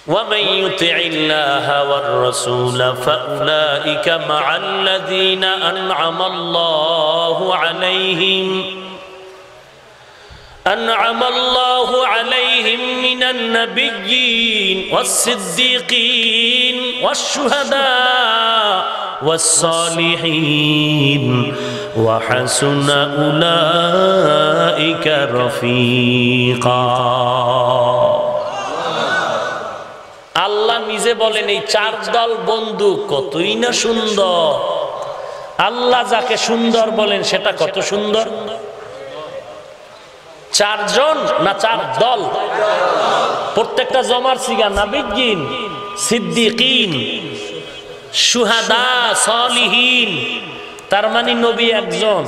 ومن يطع الله والرسول فأولئك مع الذين أنعم الله عليهم من النبيين والصديقين والشهداء والصالحين وحسن أولئك رفيقا। আল্লাহ নিজে বলেন এই চার দল বন্ধু কতই না সুন্দর। আল্লাহ যাকে সুন্দর বলেন সেটা কত সুন্দর। চারজন না চার দল? প্রত্যেকটা জমার সিগা নাবিয়্যিন, সিদ্দিকিন, শুহাদা, সালিহিন। তার মানে নবী একজন,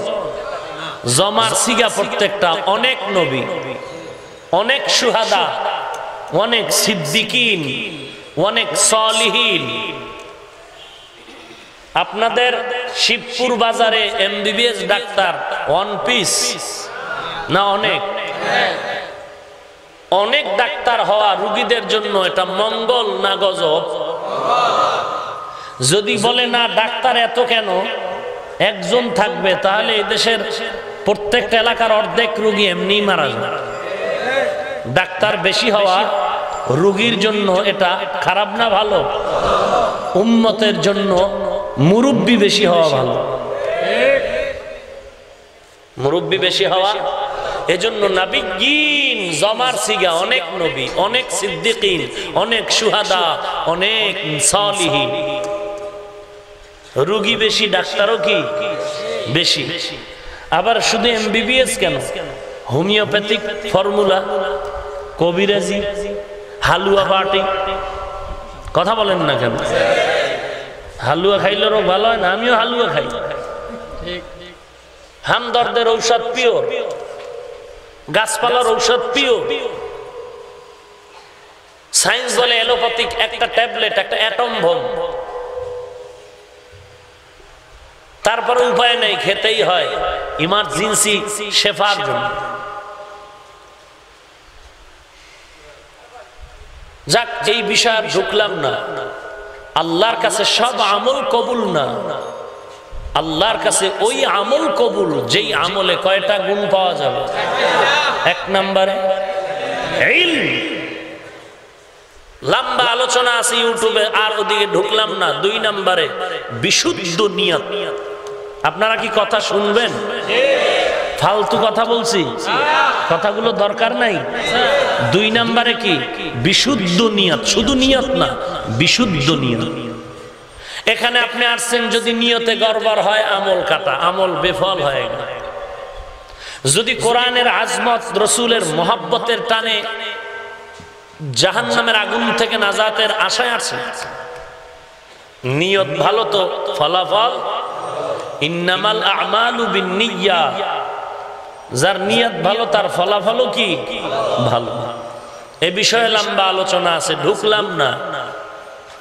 জমার সিগা প্রত্যেকটা অনেক নবী, অনেক শুহাদা, অনেক সিদ্দিকিন, অনেক সালিহিন। আপনাদের শিবপুর বাজারে এমবিবিএস ডাক্তার ওয়ান পিস না? অনেক অনেক ডাক্তার হওয়া রোগীদের জন্য এটা মঙ্গল না গজব? যদি বলে না ডাক্তার এত কেন, একজন থাকবে তাহলে এই দেশের প্রত্যেকটা এলাকার অর্ধেক রোগী এমনি মারা যায়। ডাক্তার বেশি হওয়া রোগীর জন্য এটা খারাপ না ভালো? উম্মতের জন্য মুরব্বি বেশি হওয়া ভালো। মুরব্বি বেশি হওয়া, এজন্য নাবিয়্যিন জমার সিগা অনেক নবী, অনেক সিদ্দিকিন, অনেক শুহাদা, অনেক সালিহিন। রোগী বেশি, ডাক্তারও কি বেশি। আবার শুধু এমবিবিএস কেন, হোমিওপ্যাথিক ফর্মুলা, কবিরাজি, হালুয়া পার্টি, কথা বলেন না কেন? হালুয়া খাইলে রোগ ভালো হয় না? আমিও হালুয়া খাই। হামদর্দের ঔষধ পিওর, গাছপালার ঔষধ পিওর। সায়েন্স বলে এলোপ্যাথিক একটা ট্যাবলেট, একটা অ্যাটম বোম। তারপরে উপায় নেই, খেতেই হয় ইমার্জেন্সি শেফার জন্য। যাক, এই বিষয়ে ঢুকলাম না। আল্লাহর কাছে সব আমল কবুল না। আল্লাহর কাছে ওই আমল কবুল যেই আমলে কয়টা গুণ পাওয়া যাবে। এক নম্বরে ইলম। লম্বা আলোচনা আছে ইউটিউবে, আর ওদিকে ঢুকলাম না। দুই নম্বরে বিশুদ্ধ নিয়ত। আপনারা কি কথা শুনবেন? ফালতু কথা বলছি, কথাগুলো দরকার নাই। দুই নম্বরে কি? বিশুদ্ধ নিয়ত। শুধু নিয়ত না, বিশুদ্ধ নিয়ত। এখানে আপনি আসছেন, যদি নিয়তে গড়বড় হয় আমল কাটা, আমল বেফল হয়ে গেল। যদি কোরআনের আজমত, রসুলের মোহাব্বতের টানে জাহান্নামের আগুন থেকে নাজাতের আশায় আছে, নিয়ত ভালো তো ফলাফল ইন্নামাল আমালু বিন্নিয়াত। যার নিয়ত ভালো তার ফলাফলও কি ভালো। এ বিষয়ে লম্বা আলোচনা আছে, ঢুকলাম না।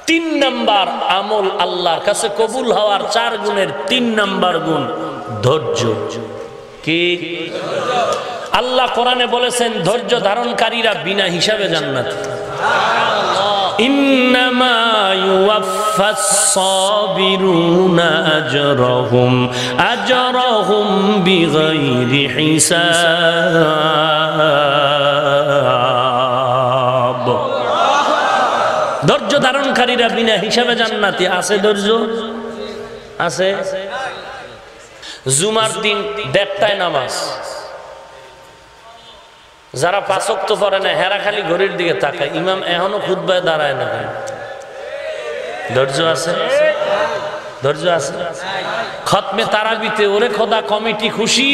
তিন নাম্বার আমল আল্লাহর কাছে কবুল হওয়ার চার গুণের তিন নাম্বার গুণ ধৈর্য। কি? আল্লাহ কোরআনে বলেছেন ধৈর্য ধারণকারীরা বিনা হিসাবে জান্নাত। ইন্নামা ইউওয়াফাস সাবিরুনা আজরাহুম বিগাইরি হিসাব। ধৈর্য ধারণকারীরা বিনা হিসাবে জান্নাতি। আছে ধৈর্য? আছে। জুমার দিন 1:30টায় নামাজ। যারা 5 ওয়াক্ত পড়ে না হেরা খালি ঘড়ির দিকে তাকায়, ইমাম এখনো খুতবায় দাঁড়ায় না। ধৈর্য আছে? ধৈর্য আছে। খতমে তারাবিতে ওরে খোদা কমিটি খুশি,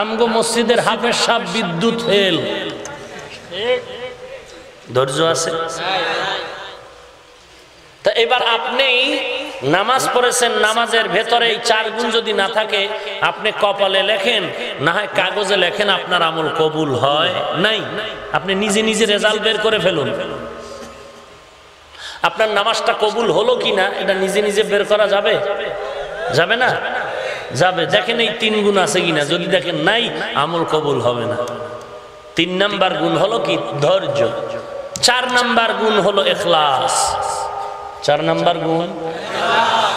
আমগো মসজিদের হাফেজ সাহেব বিদ্যুৎ ফেল। ধৈর্য আছে? তা এবার আপনি নামাজ পড়েছেন, নামাজের ভেতরে এই চার গুণ যদি না থাকে, আপনি কপালে লেখেন না হয় কাগজে লেখেন, আপনার আমল কবুল হয় নাই। আপনি নিজে নিজে রেজাল্ট বের করে ফেলুন। আপনার নামাজটা কবুল হলো কিনা এটা নিজে নিজে বের করা যাবে? যাবে না? যাবে। দেখেন এই 3 গুণ আছে কিনা। যদি দেখেন নাই, আমল কবুল হবে না। 3 নাম্বার গুণ হলো কি? ধৈর্য। 4 নাম্বার গুণ হলো ইখলাস। 4 নাম্বার গুণ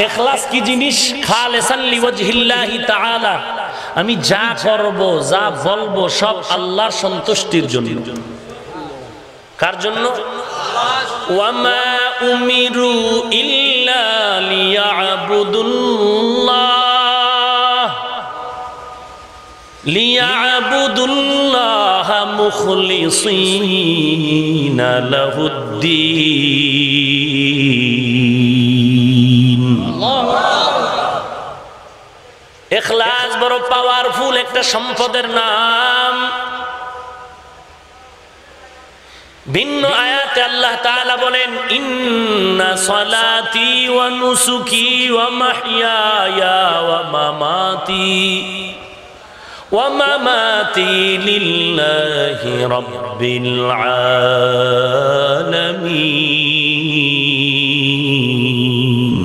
ইখলাস কি জিনিস? খালিসান লিওয়াজহিল্লাহি তাআলা, আমি যা করব যা বলবো সব আল্লাহর সন্তুষ্টির জন্য। কার জন্য? ওয়ামা উমিরু ইল্লা লিয়াবুদুল্লাহ মুখলিসিনা লাহুদ্দিন। ইখলাস বড় পাওয়ারফুল একটা সম্পদের নাম। ভিন্ন আয়াতে আল্লাহ তাআলা বলেন, ইন্না সালাতি ওয়া নুসুকি ওয়া মাহইয়ায়া ওয়া মামাতি লিল্লাহি রাব্বিল আলামিন।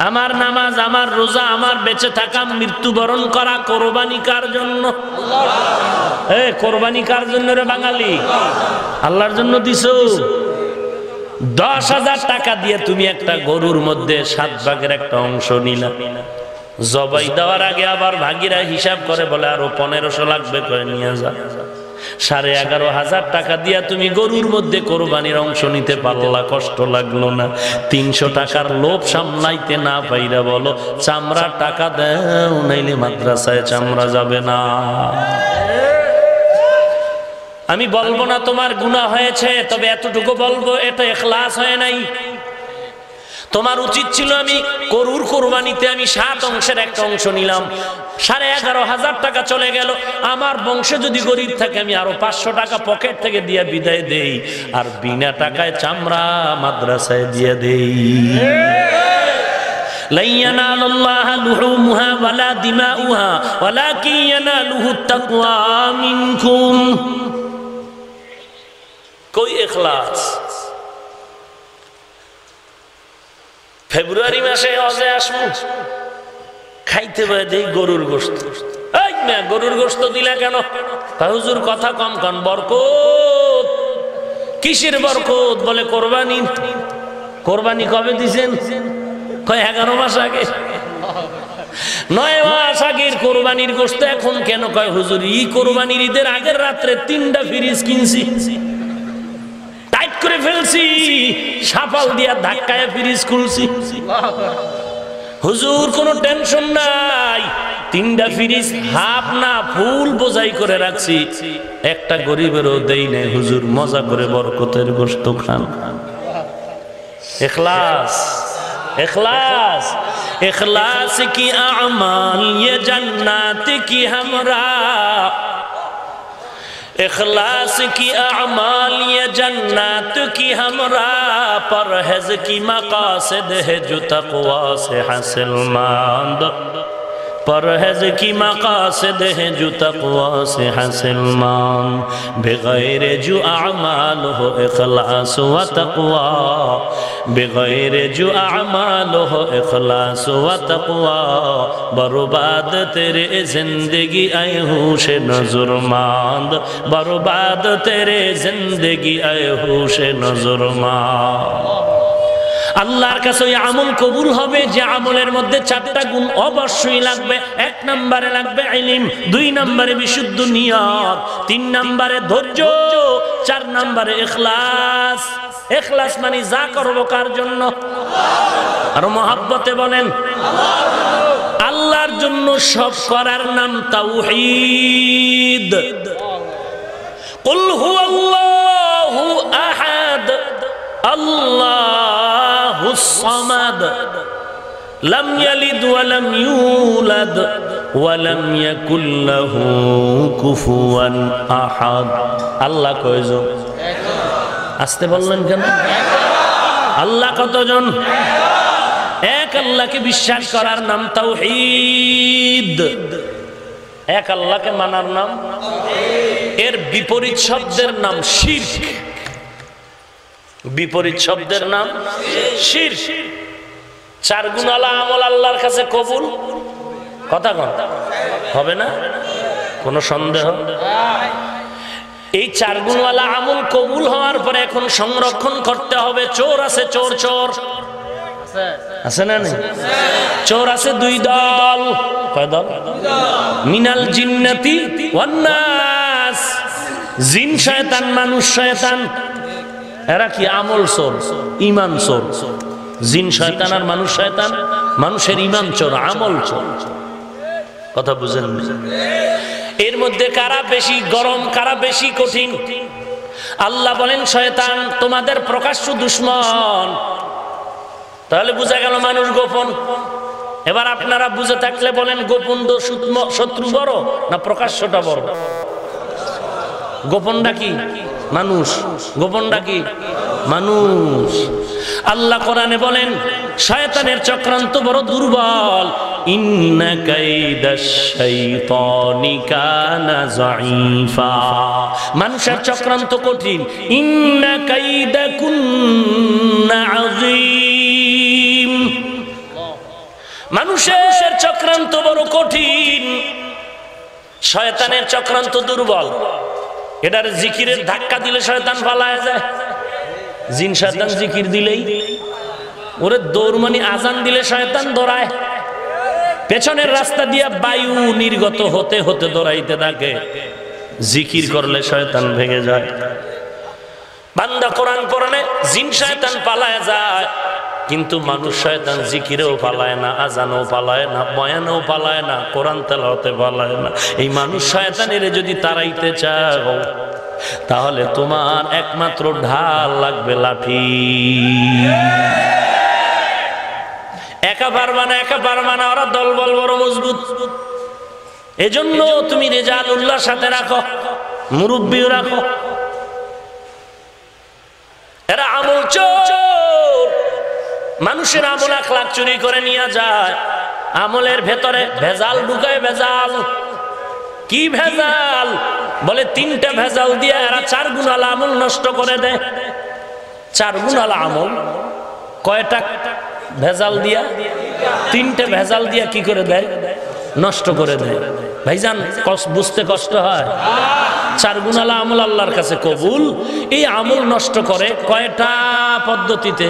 আমার নামাজ, আমার রোজা, আমার বেঁচে থাকা, মৃত্যুবরণ করা কোরবানি কার জন্য? কোরবানি কার জন্য রে বাঙালি? আল্লাহর জন্য দিছো। 10,000 টাকা দিয়ে তুমি একটা গরুর মধ্যে 7 ভাগের একটা অংশ নিলা, জবাই দেওয়ার আগে আবার ভাগিরা হিসাব করে বলে আরো 1500 লাগবে, করে নিয়ে যা। 11,500 টাকা দিয়া তুমি গরুর মধ্যে কোরবানির অংশ নিতে পারলা, কষ্ট লাগলো না? 300 টাকার লোভ সামলাইতে না পাইরা বলো চামড়ার টাকা দাও, নাইলে মাদ্রাসায় চামড়া যাবে না। আমি বলবো না তোমার গুনাহ হয়েছে, তবে এতটুকু বলবো এটা ইখলাস হয় নাই। তোমার উচিত ছিল আমি গরুর কোরবানিতে আমি 7 অংশের একটা অংশ নিলাম, 11,500 টাকা চলে গেল। আমার বংশে যদি গরিব থাকে আমি আরো 500 টাকা পকেট থেকে দিয়ে বিদায় দেই, আর বিনা টাকায় চামড়া মাদ্রাসায় দিয়ে দেই। লা ইয়ানালুল্লাহা লুহুমুহা ওয়ালা দিমাউহা ওয়ালাকিন ইয়ানালুহুত তাকওয়া মিনকুম। কই ইখলাস? ফেব্রুয়ারি মাসে হজে আসবো, খাইতে দেই গরুর গোশত। এই না, গরুর গোশত দিলা কেন? হুজুর কথা কম কন, বরকত। কিসের বরকত? বলে কোরবানি। কোরবানি কবে দিছেন? কয় 11 মাস আগে। 9 মাস আগের কোরবানির গোশত এখন কেন? কয় হুজুর ই কোরবানির ঈদের আগের রাত্রে 3টা ফ্রিজ কিনছি, টাইট করে ফেলছি, সাফাল দিয়া ধাক্কায় ফ্রিজ খুলছি। হুজুর কোনো টেনশন নাই, 3টা ফ্রিজ হাফ না ফুল বোঝাই করে রাখছি, একটা গরিবেরও দেই নাই। হুজুর মজা করে বরকতের গোশত খান। ইখলাস, ইখলাস, इखलास की आमाल ये जन्नत की हमरा, इखलास की आमाल ये जन्नत की हमरा, परहेज की मकासद है जो तक़वा से हासिल मंद, परहेज की मकासद है जो तक़वा से हासिल मंद, बगैर जो अमाल हो इखलास व तक़वा, बगैर जो अमाल हो इखलास व तक़वा, बर्बाद तेरे जिंदगी आए होश नज़रमंद, बर्बाद तेरे जिंदगी आए होश नज़रमंद। আল্লাহর কাছে ওই আমল কবুল হবে যে আমলের মধ্যে 4টা গুণ অবশ্যই লাগবে। 1 নম্বরে লাগবে ইলম, 2 নম্বরে বিশুদ্ধ নিয়ত, 3 নম্বরে ধৈর্য, 4 নম্বরে ইখলাস। ইখলাস মানে যা করব কার জন্য? আর মহব্বতে বলেন আল্লাহর জন্য সব করার নাম তাওহীদ। কুল হুয়াল্লাহু আহাদ আল্লাহুস সামাদ লাম ইয়ালিদ ওয়া লাম ইউলাদ ওয়া লাম ইয়াকুল লাহু কুফুয়ান আহাদ। আল্লাহ কয়জন? আসতে বললেন কেন? আল্লাহ কতজন? এক আল্লাহকে বিশ্বাস করার নাম তাওহীদ। এক আল্লাহকে মানার নাম তাওহীদ। এর বিপরীত শব্দের নাম শিরক। বিপরীত শব্দের নাম শিরক। 4 গুণালা আমল আল্লাহর কাছে কবুল কথা কোন হবে না? কোনো সন্দেহ? এই 4 গুণওয়ালা আমল কবুল হওয়ার পরে এখন সংরক্ষণ করতে হবে। চোর আছে, চোর চোর আছে না নেই? চোর আছে 2 দল। কয় দল? মিনাল জিন্নাতি ওয়ান নাস, জিন শয়তান মানুষ শয়তান। এরা কি আমল চোর, ঈমান চোর। জিন শয়তান আর মানুষ শয়তান, মানুষের ঈমান চোর, আমল চোর। কথা বুঝেন? এর মধ্যে কারা বেশি গরম, কারা বেশি কঠিন? আল্লাহ বলেন শয়তান তোমাদের প্রকাশ্য দুশমন। তাহলে বোঝা গেল মানুষ গোপন। এবার আপনারা বুঝে থাকলে বলেন গোপন শত্রু বড় না প্রকাশ্যটা বড়? গোপনটা কি? মানুষ। গোপনটা কি? মানুষ। আল্লাহ কোরআনে বলেন শয়তানের চক্রান্ত বড় দুর্বল। ইন্না কাইদাশ শাইতানি কানা যায়ীফা, মানুষের চক্রান্ত কঠিন। ইন্না কাইদাকুন্না আযীম, মানুষের চক্রান্ত বড় কঠিন, শয়তানের চক্রান্ত দুর্বল। এটার জিকিরের ধাক্কা দিলে শয়তান পালায় যায়। জিন শয়তান জিকির দিলেই ওরে দৌড়মানি আজান দিলে শয়তান দৌড়ায়। পেছনের রাস্তা দিয়ে বায়ু নির্গত হতে হতে দৌড়াইতে থাকে। জিকির করলে শয়তান ভেঙে যায়। বান্দা কোরআন পড়লে জিন শয়তান পালায় যায়, কিন্তু মানুষ শয়তান জিকিরেও পালায় না, আজানও পালায় না, বয়ানও পালায় না, কোরআন তেলাওয়াতে পালায় না। এই মানুষ শয়তানের যদি তাড়াইতে চাও তাহলে তোমার একমাত্র ঢাল লাগবে লাঠি। একা পারবা না, একা পারবা না, ওরা দলবল বড় মজবুত। এজন্য তুমি রেজালুল্লাহর সাথে রাখো, মুরব্বিও রাখো। এরা আমল চোর, মানুষের আমল আখলাক চুরি করে নিয়ে যায়। আমলের ভেতরে ভেজাল ঢুকায়। ভেজাল কি ভেজাল? বলে 3টা ভেজাল দিয়ে এরা 4 গুণালা আমল নষ্ট করে দেয়। 4 গুণালা আমল কয়টা ভেজাল দিয়া? 3টে ভেজাল দিয়া কি করে দেয়? নষ্ট করে দেয়। ভাইজান বুঝতে কষ্ট হয়? 4 গুণালা আমল আল্লাহর কাছে কবুল। এই আমল নষ্ট করে কয়টা পদ্ধতিতে?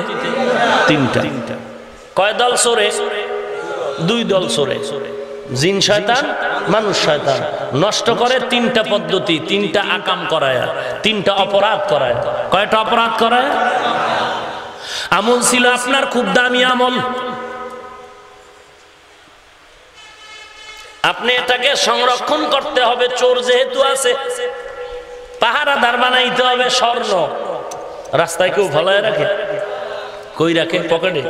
3টা। কয় দল চোরে? 2 দল চোরে, জিন শয়তান মানুষ শয়তান। নষ্ট করে 3টা পদ্ধতি, 3টা আকাম করায়, 3টা অপরাধ করায়। কয়টা অপরাধ করায়? আমল ছিল আপনার খুব দামি আমল, আপনি এটাকে সংরক্ষণ করতে হবে। চোর যেহেতু আছে পাহারাদার বানাইতে হবে। স্বর্ণ রাস্তায় কেউ ভালায় রাখে? কই রাখে? পকেটে।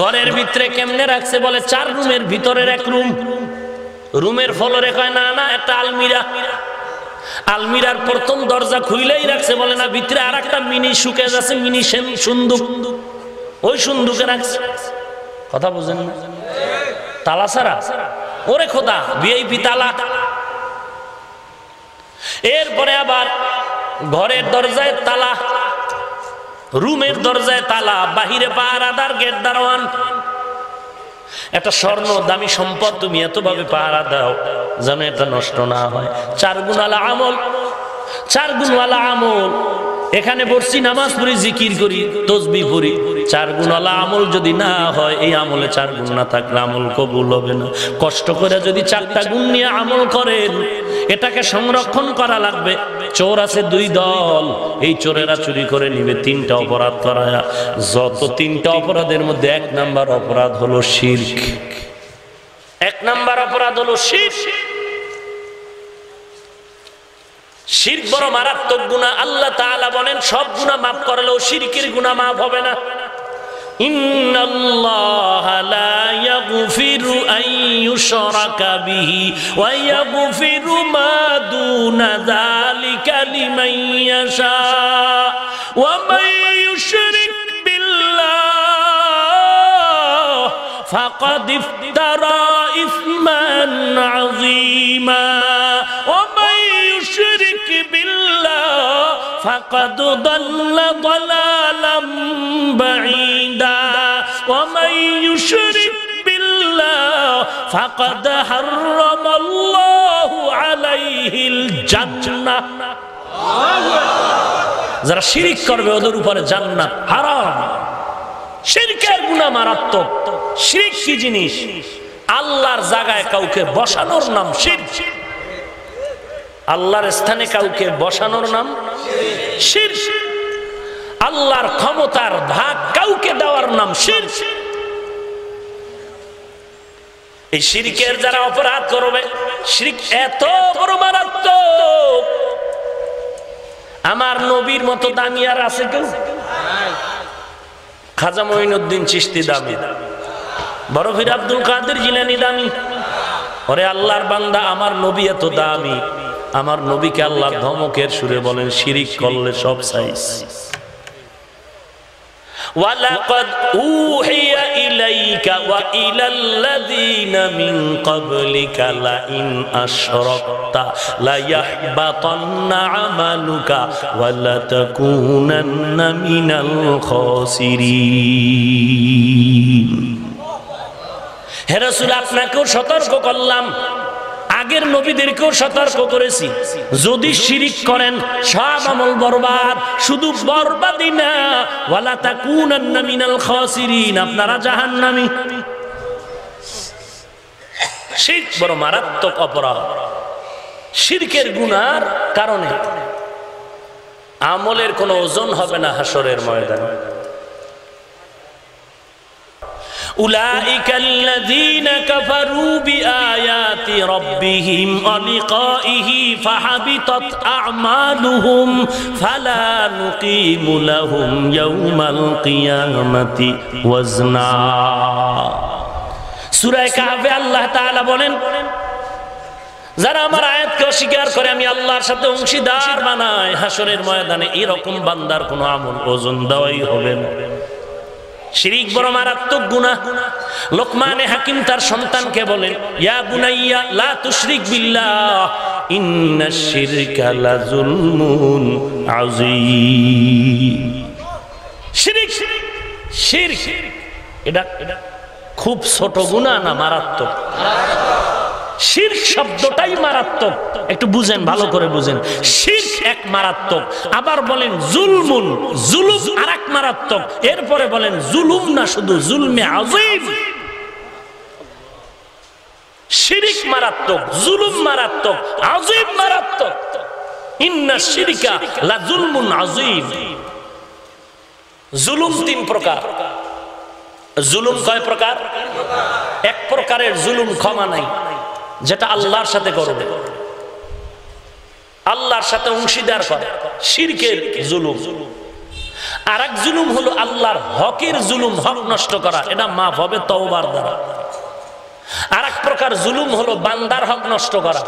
ঘরের ভিতরে কেমনে রাখছে? বলে 4 রুমের ভিতরের এক রুম, রুমের ফলরে কয় না না একটা আলমিরা। আলমিরার প্রথম দরজা খুইলেই রাখছে। বলে না ভিতরে আর একটা মিনি সুকেজ আছে, মিনি সুন্দুক, ওই সুন্দুকে রাখছে। কথা বুঝেন না? তালা ছাড়া? ওরে খোদা, ভিআইপি তালা। এরপরে আবার ঘরের দরজায় তালা, রুমের দরজায় তালা, বাহিরে পাহারাদার, গেট দারোয়ান। একটা স্বর্ণ দামি সম্পদ তুমি এত ভাবে পাহারা দাও যেন এটা নষ্ট না হয়। 4 গুণওয়ালা আমল, 4 গুণওয়ালা আমল। এখানে বসছি নামাজ পড়ি, জিকির করি, তসবিহ পড়ি। 4 গুণওয়ালা আমল যদি না হয়, এই আমলে 4 গুণ না থাকলে আমল কবুল হবে না। কষ্ট করে যদি 4টা গুণ নিয়ে আমল করেন, এটাকে সংরক্ষণ করা লাগবে। চোর আছে 2 দল, এই চোরেরা চুরি করে নিবে 3টা অপরাধ করায়। যত 3টা অপরাধের মধ্যে 1 নাম্বার অপরাধ হলো শিরক। 1 নাম্বার অপরাধ হলো শিরক। শিরক বড় মারাত্মক গুনাহ। আল্লাহ তাআলা বলেন সব গুনাহ মাফ করলেও শিরকের গুনাহ মাফ হবে না। ইন্নাল্লাহা লা ইয়াগফিরু আন ইউশরাকা বিহি ওয়া ইয়াগফিরু মা দুনা যালিকা লিমান ইয়াশা ওয়া মান ইউশরিক বিল্লাহ ফাকাদ ইফতারা ইসমান আযীমা ওয়া মান ইউশরিক বিল্লাহ ফাকাদ দাল্লা দালালাম বাঈদা ওয়া মান ইউশরিক বিল্লাহ ফাকাদ হাররামাল্লাহু আলাইহিল জান্নাহ। যারা শিরিক করবে ওদের উপরে জান্নাত হারাম। শিরকের গুনাহ মারাত্মক। শিরক কি জিনিস? আল্লাহর জায়গায় কাউকে বসানোর নাম শিরক। আল্লাহর স্থানে কাউকে বসানোর নাম শিরক। আল্লাহর ক্ষমতার ভাগ কাউকে দেওয়ার নাম শিরক। এই শিরকের যারা অপরাধ করবে, শিরক এত বড় মারাত্মক, আমার নবীর মতো দামি আর আছে কেউ? খাজা মঈনুদ্দিন চিশতি দামি, বড় পীর আব্দুল কাদের জিলানী দামি। ওরে আল্লাহর বান্দা, আমার নবী এত দামি, আমার নবীকে আল্লাহ ধমকের সুরে বলেন শিরিক করলে সব সাইজ। ওয়ালাকাদ উহিয়া ইলাইকা ওয়া ইলাল্লাযীনা মিন ক্বাবলিকা লাইন আশরাকতা লায়াহবাতান্না আমালুকা ওয়া লাতাকুনান্না মিনাল খাসিরিন। হে রাসূল, আপনাকেও সতর্ক করলাম, আগের নবীদেরকেও সতর্ক করেছি, যদি শিরিক করেন সব আমল বরবাদ। শুধু বরবাদই না, ওয়ালা তাকুনান্না মিনাল খাসিরিন, আপনারা জাহান্নামী। শিরক বড় মারাত্মক অপরাধ। শিরকের গুনার কারণে আমলের কোনো ওজন হবে না হাসরের ময়দানে। উলাইকা আল্লাযীনা কাফারু বিআয়াতি রাব্বিহিম ওয়া লিকাইহি ফাহাবিতাত আ'মালুহুম ফালা নুকিমু লাহুম ইয়াওমাল কিয়ামাতি ওয়াজনা। সূরা কাহফে আল্লাহ তাআলা বলেন, যারা আমার আয়াতকে অস্বীকার করে, আমি আল্লাহর সাথে অংশীদার বানায়, হাসরের ময়দানে এরকম বান্দার কোনো আমল ওজন দেওয়াই হবে না। শিরিক বড় মারাত্মক গুনাহ। লোকমানে হাকিম তার সন্তানকে বলেন, ইয়া বুনাইয়া লা তুশরিক বিল্লাহ ইন্নাশ শিরকা লাযুলমুন আযীম। শিরিক শিরক এটা খুব ছোট গুনাহ না মারাত্মক? শিরক শব্দটাই মারাত্মক, একটু বুঝেন, ভালো করে বুঝেন। শিরক এক মারাত্মক, আবার বলেন জুলমুন, জুলুম আরেক মারাত্মক, এরপরে বলেন জুলুম না, শুধু জুলমে আযীম। শিরক মারাত্মক, জুলুম মারাত্মক, আযীম মারাত্মক। ইন্নাশ শিরকা লাযুলমুন আযীম। জুলুম তিন প্রকার। জুলুম কয় প্রকার? এক প্রকারের জুলুম ক্ষমা নাই, যেটা আল্লাহর সাথে করবে, আল্লাহর সাথে অংশীদার করে, শিরকের জুলুম। আর এক জুলুম হলো আল্লাহর হকের জুলুম, হক নষ্ট করা, এটা মাফ হবে তওবার দ্বারা। আর এক প্রকার জুলুম হলো বান্দার হক নষ্ট করা,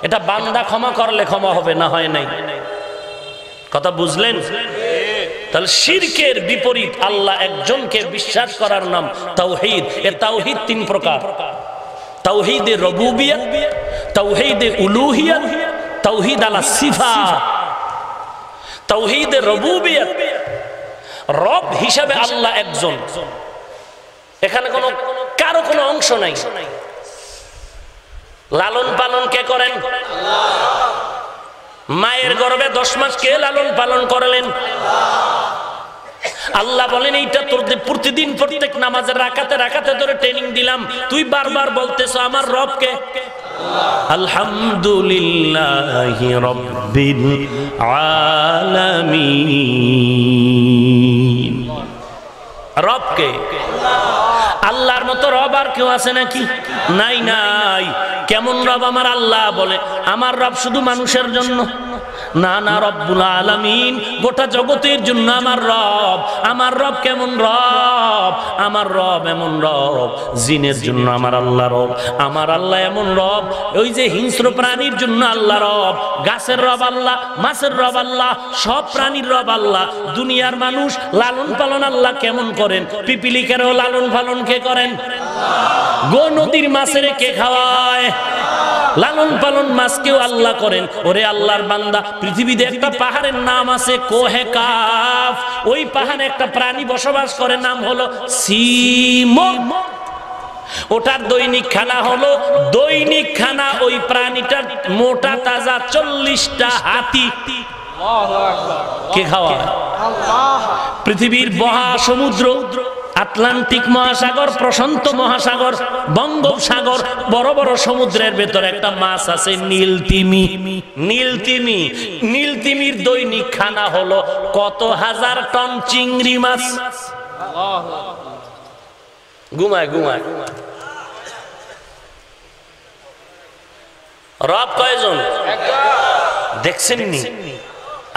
এটা বান্দা ক্ষমা করলে ক্ষমা হবে, না হয় নাই। কথা বুঝলেন? তাহলে শিরকের বিপরীত আল্লাহ একজনকে বিশ্বাস করার নাম তাওহীদ। এ তাওহীদ তিন প্রকার: তাওহীদে রুবুবিয়ত, তাওহীদে উলুহিয়ত, তাওহীদ আলা সিফাত। তাওহীদে রুবুবিয়ত, রব হিসাবে আল্লাহ একজন, এখানে কারো কোনো অংশ নাই। লালন পালন কে করেন? মায়ের গর্ভে 10 মাস কে লালন পালন করলেন? আল্লাহ বলেন, এইটা তোর প্রতিদিন প্রত্যেক নামাজের রাকাতে রাকাতে ধরে ট্রেনিং দিলাম, তুই বারবার বলতেছ আমার রবকে। আলহামদুলিল্লাহি রাব্বিল আলামিন। রবকে, আল্লাহর মতো রব আর কেউ আছে নাকি? নাই, নাই। কেমন রব আমার? আল্লাহ বলে আমার রব শুধু মানুষের জন্য না, না, রব্বুল আলামিন, গোটা জগতের জন্য আমার রব। আমার রব কেমন রব? আমার রব এমন রব, জিনের জন্য আমার আল্লাহ রব। আমার আল্লাহ এমন রব, ওই যে হিংস্র প্রাণীর জন্য আল্লাহ রব, গাছের রব আল্লাহ, মাছের রব আল্লাহ, সব প্রাণীর রব আল্লাহ। দুনিয়ার মানুষ লালন পালন আল্লাহ কেমন করেন? পিপিলিকারও লালন পালন কে করেন? গো নদীর মাছের কে খাওয়ায়? লালন পালন মাছকেও আল্লাহ করেন। ওরে আল্লাহর বান্দা, পৃথিবীতে একটা পাহাড়ের নাম আছে কোহে কাফ। ওই পাহাড়ে একটা প্রাণী বসবাস করে, নাম হলো সিমন। ওটার দৈনিক খানা হলো, দৈনিক খানা ওই প্রাণীটার মোটা তাজা 40টা হাতি। কে খাওয়ায়? পৃথিবীর মহাসমুদ্র, আটলান্টিক মহাসাগর, প্রশান্ত মহাসাগর, বঙ্গোপসাগর, বড় বড় সমুদ্রের ভেতরে একটা মাছ আছে নীলতিমি। নীলতিমি, নীলতিমির দৈনিক খানা হলো কত হাজার টন চিংড়ি মাছ। ঘুমায় ঘুমায়। রব কয়জন? দেখছেন নি?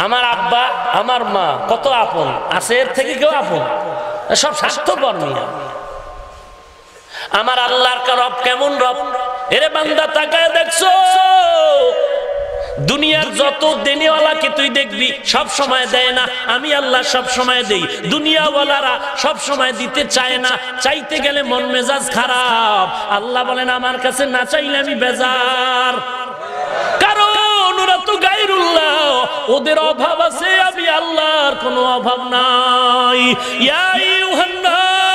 আমার আব্বা আমার মা কত আপন আছে, এর থেকে কেউ আপন? সব স্বার্থপর নিয়ে। আমার আল্লাহর রব কেমন রব? এরে বান্দা তাকায় দেখছো? দুনিয়ার যত দেনেওয়ালাকে তুই দেখবি সব সময় দেয় না, আমি আল্লাহ সব সময় দেই। দুনিয়াওয়ালারা সব সময় দিতে চায় না, চাইতে গেলে মন মেজাজ খারাপ। আল্লাহ বলেন আমার কাছে না চাইলে আমি বেজার, কারণ ওরা তো গায়রুল্লাহ, ওদের অভাব আছে, আমি আল্লাহর কোনো অভাব নাই। ইয়া আইয়ুহান নাস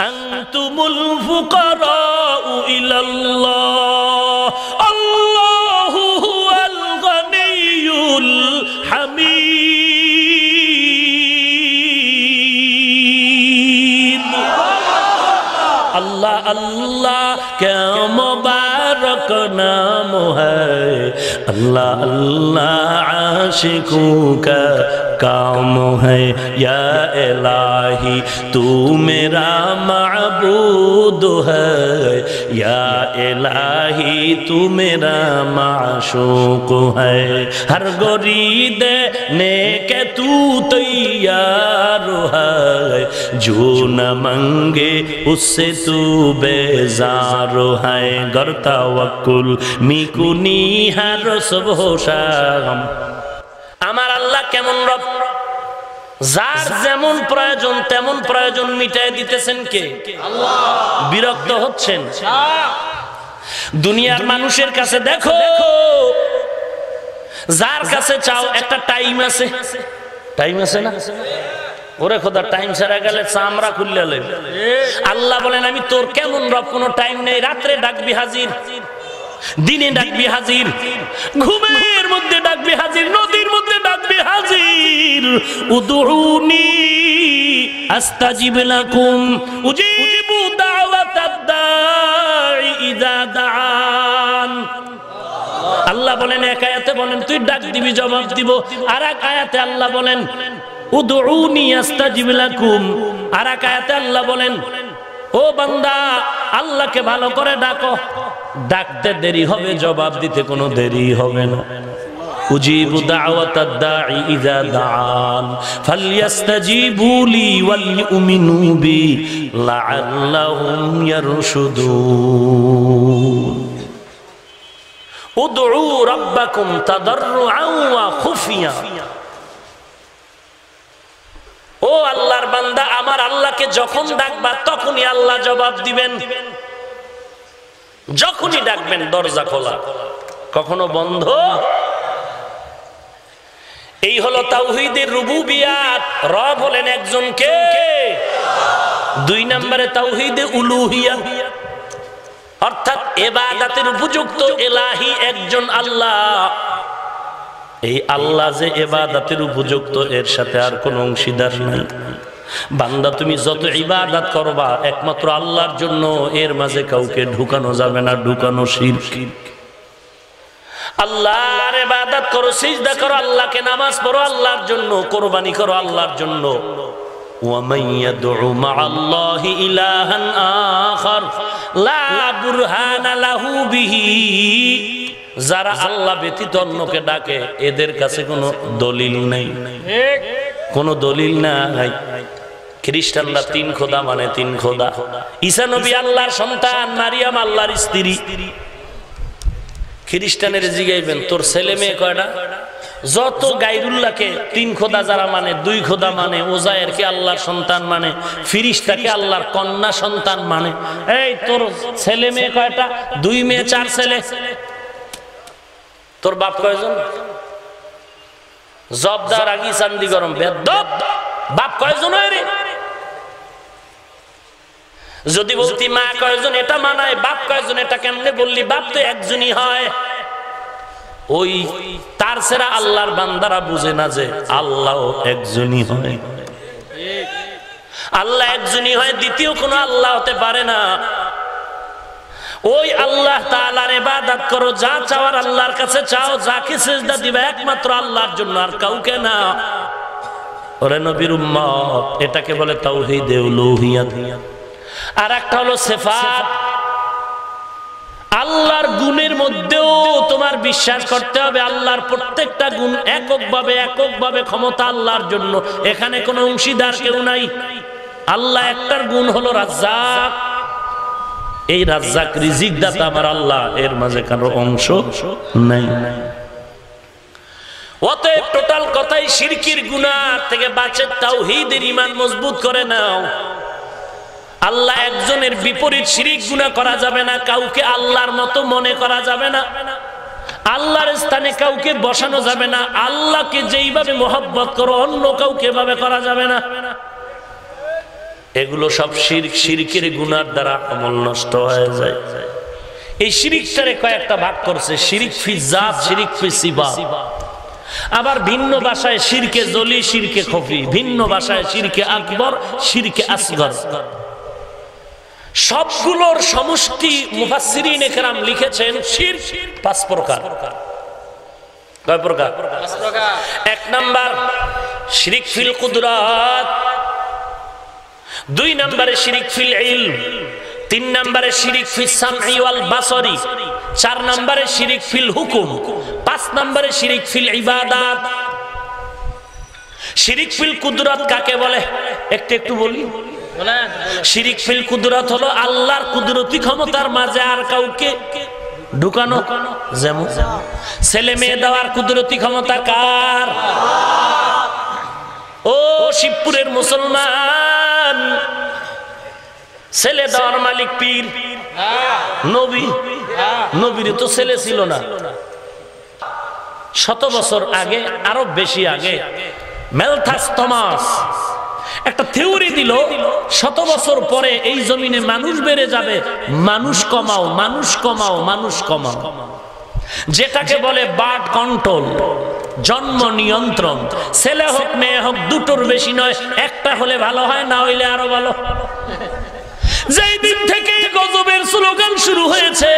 আনতুমুল ফুকারাউ ইলাল্লাহ, আল্লাহু হুয়াল গানিয়ুল হামিদ। अल्लाह अल्लाह क्या मुबारक नाम है, अल्लाह अल्लाह आशिकों का काम है। या इलाही तू मेरा माबूद है, या इलाही तू मेरा माशूक है। हर गोरीद ने के तू तैयार है, जो न मंगे उससे तू बेजार है। गर तवक्कुल मिकुनी हर सुबह शाम। আমার আল্লাহ কেমন রব? যার যেমন প্রয়োজন তেমন প্রয়োজন মিটাই দিতেছেন কে? আল্লাহ। বিরক্ত হচ্ছেন? দুনিয়ার মানুষের কাছে দেখো, যার কাছে চাও একটা টাইম আছে, টাইম আছে না? ওরে খোদা, টাইম ছাড়া গেলে চামড়া খুললে লইবে। আল্লাহ বলেন আমি তোর কেমন রব? কোনো টাইম নেই। রাত্রে ডাকবি হাজির, দিনে ডাকবি হাজির, ঘুমের মধ্যে ডাকবি হাজির, নদীর মধ্যে ডাকবি হাজির। উদউনি আস্তাজিব লাকুম উজিবু দাওয়াতাদ দাঈ ইযা দাআন। আল্লাহ বলেন এক আয়াতে বলেন তুই ডাক দিবি জবাব দিব, আর এক আয়াতে আল্লাহ বলেন উদউনি আস্তাজিব লাকুম, আর এক আয়াতে আল্লাহ বলেন ও বান্দা আল্লাহকে ভালো করে ডাকো, ডাকতে দেরি হবে, জবাব দিতে কোনো দেরি হবে না। উজিবু দাওয়াতাদ দাঈ ইযা দাআন ফালইস্তাজিবু লি ওয়াল ইউমিনু বি লাআল্লাহুম ইয়ারশুদুন। উদউ রাব্বাকুম তাদাররুআন ওয়া খুফিয়া। ও আল্লাহর বান্দা, আমার আল্লাহকে যখন ডাকবা তখনই আল্লাহ জবাব দিবেন। যখনই ডাকবেন দরজা খোলা, কখনো বন্ধ। এই হলো তাওহীদের রুবুবিয়াত। রব হলেন একজন কে? দুই নম্বরে তাওহীদে উলুহিয়া, অর্থাৎ ইবাদতের উপযুক্ত ইলাহি একজন আল্লাহ। এই আল্লাহ যে ইবাদতের উপযুক্ত, এর সাথে আর কোনো অংশীদার নাই। বান্দা তুমি যত ইবাদত করবা একমাত্র আল্লাহর জন্য, এর মাঝে কাউকে ঢুকানো যাবে না, ঢুকানো শিরক। আল্লাহর ইবাদত করো, সিজদা করো আল্লাহকে, নামাজ পড়ো আল্লাহর জন্য, কুরবানি করো আল্লাহর জন্য। ওয়া মান ইয়াদউ মা'আল্লাহি ইলাহান আখার লা বুরহানা লাহু বিহি। যারা আল্লাহ ব্যতীত অন্যকে ডাকে এদের কাছে কোনো দলিল নেই, কোনো দলিল নাই। খ্রিস্টানরা তিন খোদা মানে তিন খোদা। ঈসা নবী আল্লাহর সন্তান, মারিয়াম আল্লাহর স্ত্রী। খ্রিস্টানের জিগাইবেন তোর ছেলে মেয়ে কয়টা? যত গায়রুল্লাহকে তিন খোদা যারা মানে, দুই খোদা মানে, ওজায়েরকে আল্লাহর সন্তান মানে, ফিরিস্তাকে আল্লাহর কন্যা সন্তান মানে, এই তোর ছেলে মেয়ে কয়টা? দুই মেয়ে চার ছেলে। তোর বাপ কয়জন? জবদার আগি চান্দি গরম বেদব। বাপ কয়জন হয় রে? যদি বলতি মা কয়জন এটা মানায়, বাপ কয়জন এটা কেমনে বললি? বাপ তো একজনই হয়। ওই তার সেরা আল্লাহর বান্দারা বুঝে না যে আল্লাহ একজনই হয়, আল্লাহ একজনই হয়, দ্বিতীয় কোনো আল্লাহ হতে পারে না। ওই আল্লাহ তাআলার ইবাদত করো, যা চাওয়ার আল্লাহর কাছে চাও, যাকে সিজদা দিবে একমাত্র আল্লাহর জন্য, আর কাউকে না। ওরে নবীর উম্মত, এটাকে বলে তাওহীদ উলুহিয়াত। আর একটা হলো সিফাত। আল্লাহর গুণের মধ্যেও তোমার বিশ্বাস করতে হবে আল্লাহর প্রত্যেকটা গুণ এককভাবে ক্ষমতা আল্লাহর জন্য, এখানে কোনো অংশীদার কেউ নাই। আল্লাহ একটার গুণ হলো রাজ্জাক, এই রাজ্জাক রিজিক দাতা আমার আল্লাহ, এর মাঝে কারো অংশ নাই। অতএব টোটাল কথাই শিরকির গুনাহ থেকে বাঁচে, তাওহীদের ঈমান মজবুত করে নাও। আল্লাহ একজনের বিপরীত শিরিক গুনাহ করা যাবে না, কাউকে আল্লাহর মতো মনে করা যাবে না, আল্লাহর স্থানে কাউকে বসানো যাবে না, আল্লাহকে যেইভাবে মহব্বত করো অন্য কাউকে এভাবে করা যাবে না। এগুলো সব শিরক, শিরকের গুনার দ্বারা আমল নষ্ট হয়ে যায়। এই শিরিকটারে কয়েকটা ভাগ করছে, শিরিক ফি জাত, শিরিক ফি সিফাত। আবার ভিন্ন ভাষায় শিরকে জলি, শিরকে খফি, ভিন্ন ভাষায় শিরকে আকবর, শিরকে আসগর। সবগুলোর সমষ্টি মুফাসসিরিনে কেরাম লিখেছেন শিরক 5 প্রকার। কয় প্রকার? 5 প্রকার। 1 নাম্বার শিরক ফিল কুদরাত, 2 নম্বরে শিরক ফিল ইলম, 3 নম্বরে শিরক ফিস সামঈ ওয়াল বাসরি, 4 নম্বরে শিরক ফিল হুকুম, 5 নম্বরে শিরক ফিল ইবাদাত। শিরক ফিল কুদরাত কাকে বলে একটু বলি। শিরক ফিল কুদরাত হলো আল্লাহর কুদরতি ক্ষমতার মাঝে আর কাউকে ঢুকানো, যেমন ছেলে মেয়ে দেওয়ার কুদরতি ক্ষমতা কার? ও শিবপুরের মুসলমান, ছেলে দেওয়ার মালিক পীর, নবী। নবীর তো ছেলে ছিল না। 100 বছর আগে, আরো বেশি আগে, ম্যালথাস থমাস একটা থিওরি দিল, 100 বছর পরে এই জমিনে মানুষ বেড়ে যাবে, মানুষ কমাও, মানুষ কমাও, মানুষ কমাও, যেটাকে বলে বার্থ কন্ট্রোল, জন্ম নিয়ন্ত্রণ। ছেলে হোক মেয়ে হোক, দুটোর বেশি নয়, একটা হলে ভালো হয়, না হইলে আরো ভালো। যেই দিন থেকে গজবের স্লোগান শুরু হয়েছে,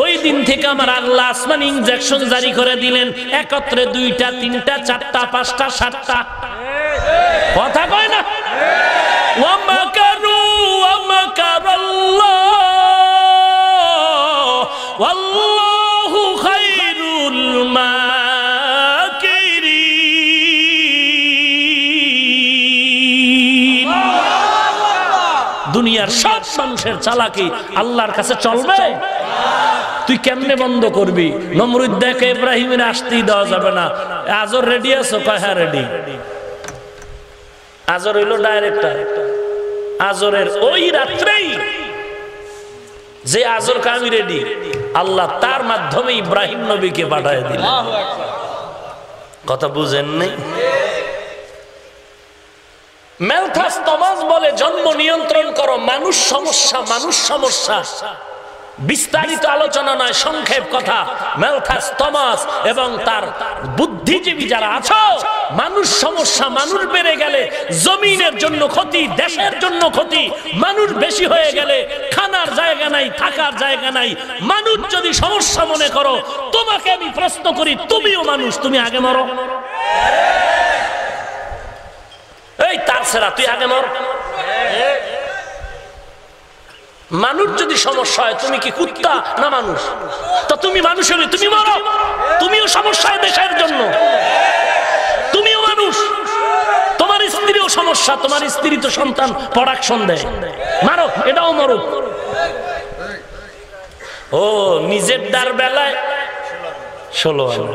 ওই দিন থেকে আমার আল্লাহ আসমান ইনজেকশন জারি করে দিলেন, একত্রে 2টা 3টা 4টা 5টা 7টা। কথা কয় না? ওয়া মাকারু ওয়া মাকারাল্লাহ ওয়াল্লাহু খায়রুল মাকিরিন। দুনিয়ার সব মানুষের চালাকি আল্লাহর কাছে চলবে? তুই কেমনে বন্ধ করবি? নমরুদ দেখে ইব্রাহিমের আসতেই দেওয়া যাবে না। আজর রেডি আছো? কয় হ্যাঁ রেডি। আজর হইল ডাইরেক্টর। আজরের ওই রাত্রেই যে আজর আমি রেডি, আল্লাহ তার মাধ্যমে ইব্রাহিম নবীকে পাঠিয়ে দিলেন। কথা বুঝেন নাই? ম্যালথাস থমাস বলে জন্ম নিয়ন্ত্রণ করো, মানুষ সমস্যা, মানুষ সমস্যা। বিস্তারিত আলোচনা নয়, সংক্ষেপ কথা। ম্যালথাস থমাস এবং তার বুদ্ধিজীবী যারা আছো, মানুষ সমস্যা, মানুষ বেড়ে গেলে জমিনের জন্য ক্ষতি, দেশের জন্য ক্ষতি। মানুষ বেশি হয়ে গেলে খানার জায়গা নাই, থাকার জায়গা নাই। মানুষ যদি সমস্যা মনে করো, তোমাকে আমি প্রশ্ন করি, তুমিও মানুষ, তুমি আগে মরো। এই তার সেরা, তুই আগে মর। মানুষ যদি সমস্যা হয়, তুমি কি কুত্তা না মানুষ? তো তুমি মানুষ হলে তুমি মরো, তুমিও সমস্যায় দেশের জন্য, তুমিও মানুষ। তোমার স্ত্রীও সমস্যা, তোমার স্ত্রী তো সন্তান প্রোডাকশন দেয়, মারো, এটাও মরো। ও নিজের দার বেলায় 16 আনা,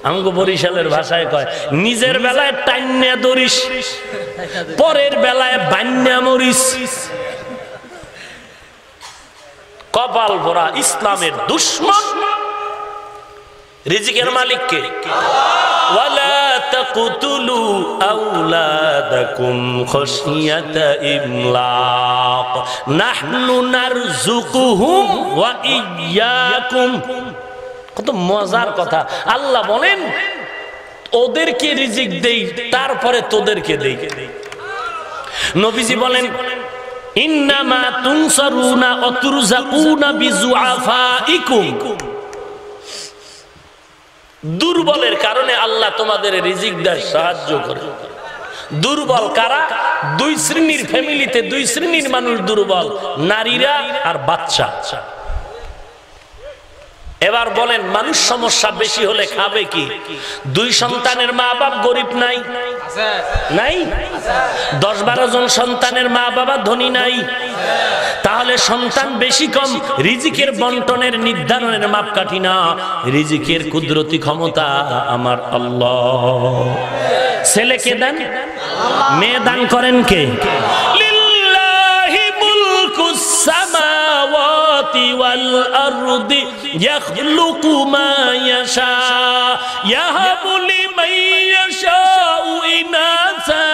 আমগো বরিশালের ভাষায় কয়, নিজের বেলায় টাইন্যা দরিস, পরের বেলায় বান্যা মরিস। কপাল ভরা ইসলামের দুশমন। রিজিকের মালিক কে? ওয়ালা তাকতুলু আওলাদাকুম খাশিয়াতা ইমলাক নাহনু নারযুকুহুম ওয়া ইয়্যাকুম। কত মজার কথা। আল্লাহ বলেন ওদেরকে রিজিক দেই, তারপরে তোদেরকে দেই। নবীজি বলেন ইন্নামা তুনসারুনা ওয়া তুরযাকুনা বিযুআফাইকুম, দুর্বলের কারণে আল্লাহ তোমাদের রিজিক দেয়, সাহায্য করে। দুর্বল কারা? দুই শ্রেণীর ফ্যামিলিতে দুই শ্রেণীর মানুষ দুর্বল, নারীরা আর বাচ্চা। এবার বলেন মানুষ সমস্যা বেশি হলে খাবে কি? দুই সন্তানের মা বাপ গরিব নাই? নাই? 10-12 জন সন্তানের মা বাবা ধনী নাই? তাহলে সন্তান বেশি কম রিজিকের বন্টনের নির্ধারণের মাপকাঠি না, রিজিকের কুদরতি ক্ষমতা আমার আল্লাহ। ছেলেকে দেন, মেয়ে দান করেন কে? লিল্লাহি মুলকুস সামাওয়াতি ওয়াল আরদি ইয়াখলুকু মা ইয়াশা ইয়াহাবু লিমান ইয়াশাউ ইনাসা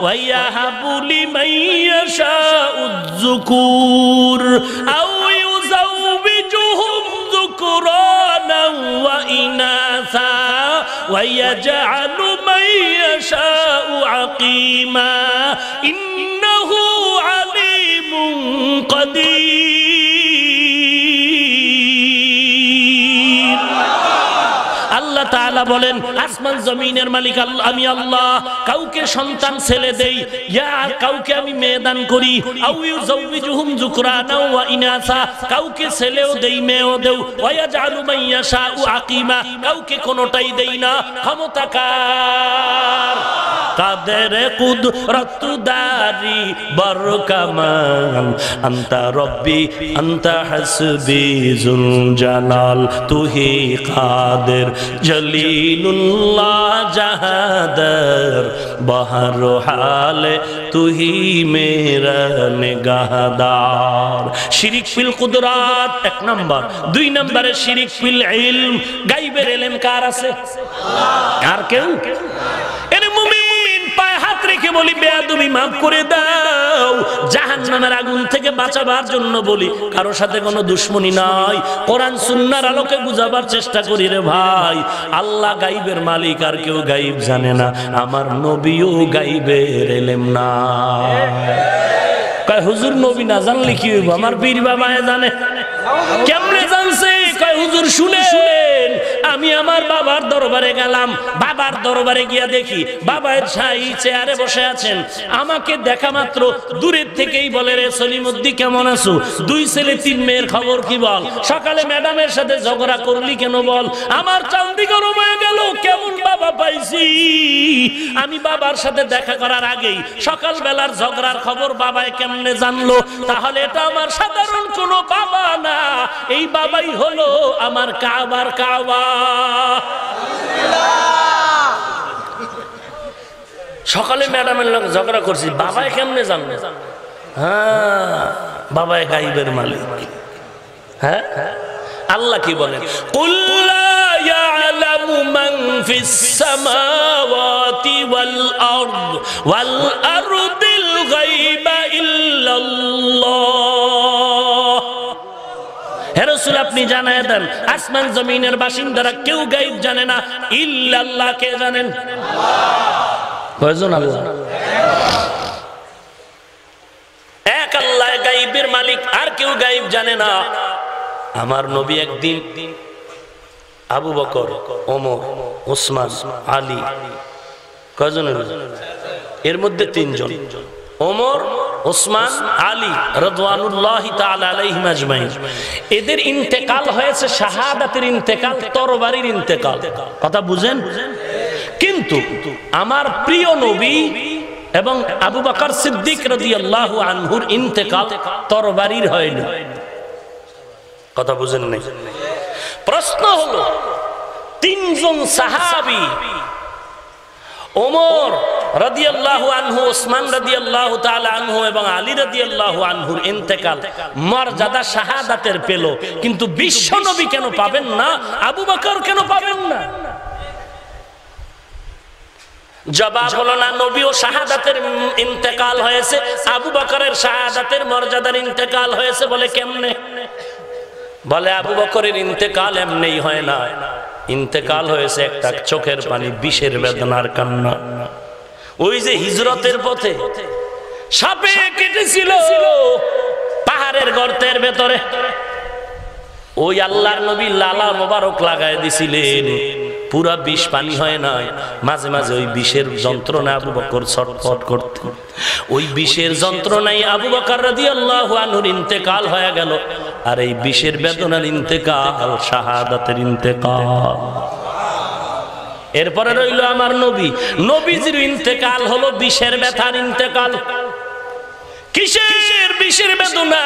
ওয়া ইয়াহাবু লিমান ইয়াশাউ যুকুর আও ইউযাওবিজুহুম যুকরানা ওয়া ইনাসা ওয়া ইয়াজআলু মান ইয়াশাউ আকিমা ইন্নাহু আলিমুন কাদির। আল্লাহ তাআলা বলেন আসমান জমিনের মালিক আমি আল্লাহ। কাউকে সন্তান ছেলে দেই, ইয়া কাউকে আমি মেয়ে দান করি। আও ইউযাওবিজুহুম যুকরানা ওয়া ইনাসা, কাউকে ছেলেও দেই মেয়েও দেই। ওয়া ইয়াজআলু মান ইয়াশাউ আকিমা, কাউকে কোনটাই দেই না। ক্ষমতা কার? কাদের কুদরত দারি বরকামান আনতা রব্বি আনতা হাসবি জুল জালাল তুহি কাদের জলিলুল্লাহ জাহাদার বহর হালে তুহি মেরা নিগাহদার। শিরিক ফিল কুদরাত 1 নাম্বার। 2 নম্বরে শিরিক ফিল ইলম, গায়বের ইলম কার আছে? আর কেউ? এরে মুমিন পায়ে হাত রেখে বলি বেয়াদবি মাফ করে দাও, জাহান্নামের আগুন থেকে বাঁচাবার জন্য বলি, কারো সাথে কোনো দুশমনি নাই। কোরআন সুন্নাহর আলোকে বুঝাবার চেষ্টা করি রে ভাই। আল্লাহ গায়বের মালিক, আর কেউ গায়ব জানে না। আমার নবীও গায়বের ইলম না। কয় হুজুর নবী না জানলে কি হইব? আমার পীর বাবায়ে জানে। কেমনে জানছে? কয় হুজুর শুনেন, আমি আমার বাবার দরবারে গেলাম, বাবার দরবারে গিয়া দেখি বাবার শাহী চেয়ারে বসে আছেন। আমাকে দেখা মাত্র দূরের থেকেই বলে রে সলিমুদ্দি কেমন আছো? 2 ছেলে 3 মেয়ের খবর কি বল? সকালে ম্যাডামের সাথে ঝগড়া করলি কেন বল? আমার চান্দি গরম হয়ে গেল, কেমন বাবা পাইছি। আমি বাবার সাথে দেখা করার আগেই সকাল বেলার ঝগড়ার খবর বাবায় কেমনে জানলো? তাহলে এটা আমার সাধারণ কোনো বাবা না, এই বাবাই হলো আমার কাবার কাবা। সকালে ম্যাডামের লোক ঝগড়া করছি, বাবাই কেমনে জানলো? হ্যাঁ, বাবাই গায়বের মালিক। হ্যাঁ, আল্লাহ কি বলেন? কুল লা ইয়ালামু মান ফিস সামাওয়াতি ওয়াল আরদিল গায়বা ইল্লাল্লাহ। হে রাসূল আপনি জানায় দেন আসমান জমিনের বাসিন্দারা কেউ গায়ব জানে না, ইল্লাল্লাহ। কে জানেন? কয়জন? আল্লাহ এক আল্লাহ গায়বের মালিক, আর কেউ গায়ব জানে না। আমার নবী একদিন আবু বকর, ওমর, ওসমান, আলী, কয়জন? এর মধ্যে 3 জন, ওমর, ওসমান, আলী রাদিয়াল্লাহু তাআলা আলাইহিম আজমাইন। এদের ইন্তেকাল হয়েছে শাহাদাতের ইন্তেকাল, তরবারির ইন্তেকাল। কথা বুঝেন? কিন্তু আমার প্রিয় নবী এবং আবু বকর সিদ্দিক রাদিয়াল্লাহু আনহুর ইন্তেকাল তরবারির হয়নি। কথা বুঝেন নাই? প্রশ্ন হলো 3 জন সাহাবী ওমর রাদিয়াল্লাহু আনহু, ওসমান রাদিয়াল্লাহু তাআলা আনহু এবং আলী রাদিয়াল্লাহু আনহুর ইন্তেকাল মর্যাদা শাহাদাতের পেল, কিন্তু বিশ্ব নবী কেন পাবেন না? আবু বকর কেন পাবেন না? জবাব হলো না, নবীও শাহাদাতের ইন্তেকাল হয়েছে, আবু বকরের শাহাদাতের মর্যাদার ইন্তেকাল হয়েছে। বলে কেমনে? বলে আবু বকরের ইন্তেকাল এমনি হয় না, ইন্তেকাল হয়েছে একটা চোখের পানি, বিষের বেদনার কান্না। ওই যে হিজরতের পথে সাপে কেটেছিল পাহাড়ের গর্তের ভেতরে, ওই আল্লাহর নবী লালা মোবারক লাগায় দিছিলেন, পুরা বিষ পানি হয় না, মাঝে মাঝে ওই বিষের যন্ত্রণা আবু বকর ছটফট করত। ওই বিষের যন্ত্রণায় আবু বকর রাদিয়াল্লাহু আনহুর ইন্তেকাল হয়ে গেল। আর এই বিষের বেদনার ইন্তেকাল শাহাদাতের ইন্তেকাল। এরপরে রইল আমার নবী, নবীজির ইন্তেকাল হলো বিষের ব্যথার ইন্তেকাল। কিসের বিষের বেদনা?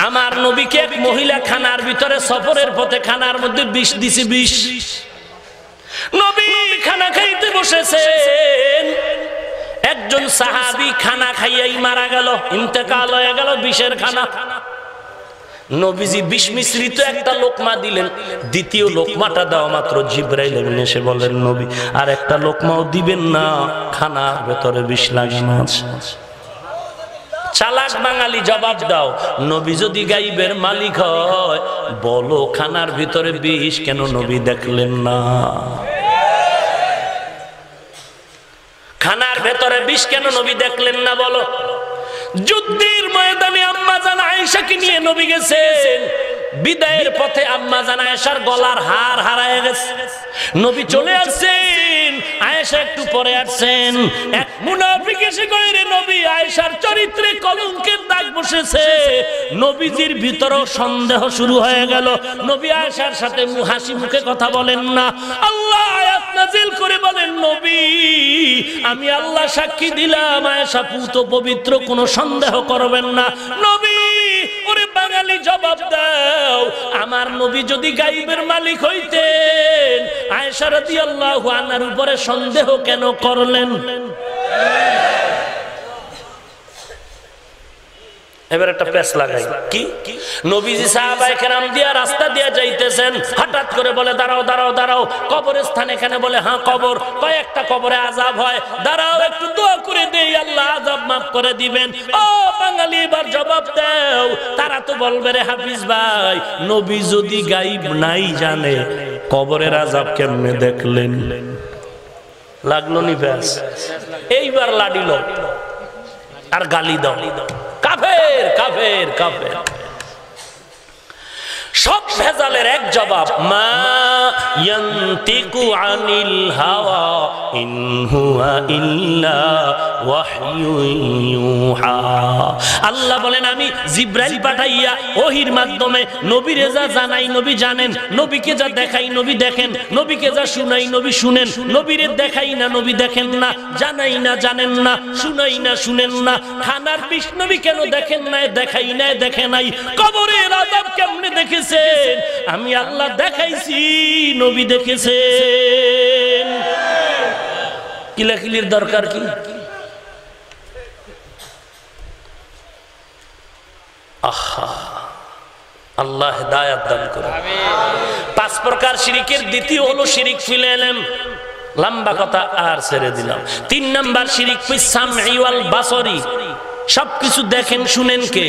আমার নবীকে এক মহিলা খানার ভিতরে সফরের পথে খানার মধ্যে বিষ দিছে, বিষ। নবী খানা খাইতে বসেছেন, একজন সাহাবী খানা খাইয়াই মারা গেল, ইন্তেকাল হয়ে গেল বিষের খানা। নবীজি বিষ মিশ্রিত একটা লোকমা দিলেন, দ্বিতীয় লোকমাটা দেওয়া মাত্র জিবরাইল এসে বলেন নবী আর একটা লোকমাও দিবেন না, খানার ভেতরে বিষ লাগানো আছে। চালাক বাঙালি জবাব দাও, নবী যদি গাইবের মালিক হয় বলো খানার ভিতরে বিষ কেন নবী দেখলেন না? খানার ভেতরে বিষ কেন নবী দেখলেন না বলো? যুদ্ধের ময়দানে আম্মা জান আয়েশাকে নিয়ে নবী গেছেন, বিদায়ের পথে আম্মা জান আয়েশার গলার হার হারায় গেছে। নবী চলে আসছেন, আয়েশা একটু পরে আসছেন, এক মুনাফিক এসে কয় রে নবী আয়েশার চরিত্রে কলঙ্কের দাগ বসেছে। নবীজির ভিতরেও সন্দেহ শুরু হয়ে গেল। নবী আয়েশার সাথে হাসি মুখে কথা বলেন না, আল্লাহ আয়াত নাযিল করে বলেন নবী আমি আল্লাহ সাক্ষী দিলাম আয়েশা পুত পবিত্র, কোনো সন্দেহ করবেন না। নবী ওরে বাঙালি জবাব দাও, আমার নবী যদি গাইবের মালিক হইতেন আয়েশা রাদিয়াল্লাহু আনহার উপরে সন্দেহ কেন করলেন? এবার একটা পেশ লাগাই, কি নবীজি সাহাবায়ে কেরাম দিয়া রাস্তা দিয়া যাইতেছেন, হঠাৎ করে বলে দাঁড়াও দাঁড়াও দাঁড়াও, কবরস্থান এখানে? বলে হ্যাঁ কবর। কয়েকটা কবরে আযাব হয়, দাঁড়াও একটু দোয়া করে দেই আল্লাহ আযাব মাফ করে দিবেন। ও বাঙালি এবার জবাব দাও, তারা তো বলবে রে হাফিজ ভাই নবী যদি গায়েব নাই জানে কবরের আযাব কেমনে দেখলেন? লাগলো নি ব্যাস, এইবার লাডিল আর গালি দাও, কাফের কাফের কাফের। সব ভেজালের এক জবাব, মা ইয়ান্তিকু আনিল হাওয়া ইন হুয়া ইল্লা ওয়াহয়ুন ইউহা। আল্লাহ বলেন আমি জিবরাইল পাঠাইয়া ওহির মাধ্যমে নবীরে যা জানাই নবী জানেন, নবীকে যা দেখাই নবী দেখেন, নবীকে যা শুনাই নবী শুনেন। নবীরে দেখাই না নবী দেখেন না, জানাই না জানেন না, শুনাই না শুনেন না। খানার বিষ নবী কেন দেখেন না, দেখাই না দেখে নাই। কবরের আযাব কেমনে দেখেছেন? আমি আল্লাহ দেখাইছি, নবী দেখেছেন। কিলাকিলির দরকার কি? আহা, আল্লাহ হেদায়েত দান করুন। পাঁচ প্রকার শিরকের দ্বিতীয় হলো শিরক ফিল ইলম। লম্বা কথা আর ছেড়ে দিলাম। 3 নাম্বার শিরক ফিস সামঈ ওয়াল বাসরি, সবকিছু দেখেন শুনেন কে?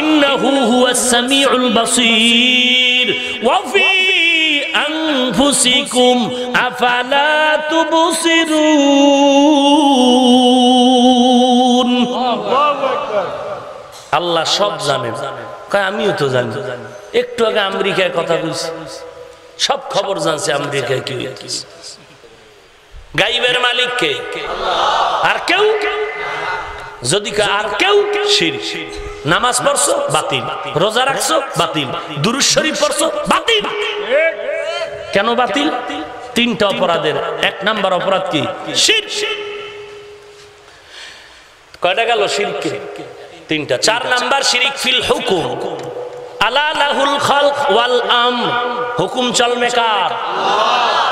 ইন্নাহু হুয়াস সামিউল বাসীর ওয়া ফি আনফুসিকুম আফালা তুবসিরুন। আল্লাহু আকবার। আল্লাহ সব জানেন, কয় আমিও তো জানি। একটু আগে আমেরিকায় কথা বলছি, সব খবর জানছে আমেরিকায় কি হইতেছে। গায়বের মালিক কে? আর কেউ যদি আর কেউ শিরক। নামাজ পড়ছো বাতিল, রোজা রাখছো বাতিল, দুরূদ শরীফ পড়ছো বাতিল। কেন বাতিল? 3টা অপরাধের 1 নাম্বার অপরাধ কি? শিরক। কয়টা গেল শিরক? 3টা। 4 নাম্বার শিরক ফিল হুকুম। আলা লাহুল খালক ওয়াল আমর, হুকুম চলবে কার?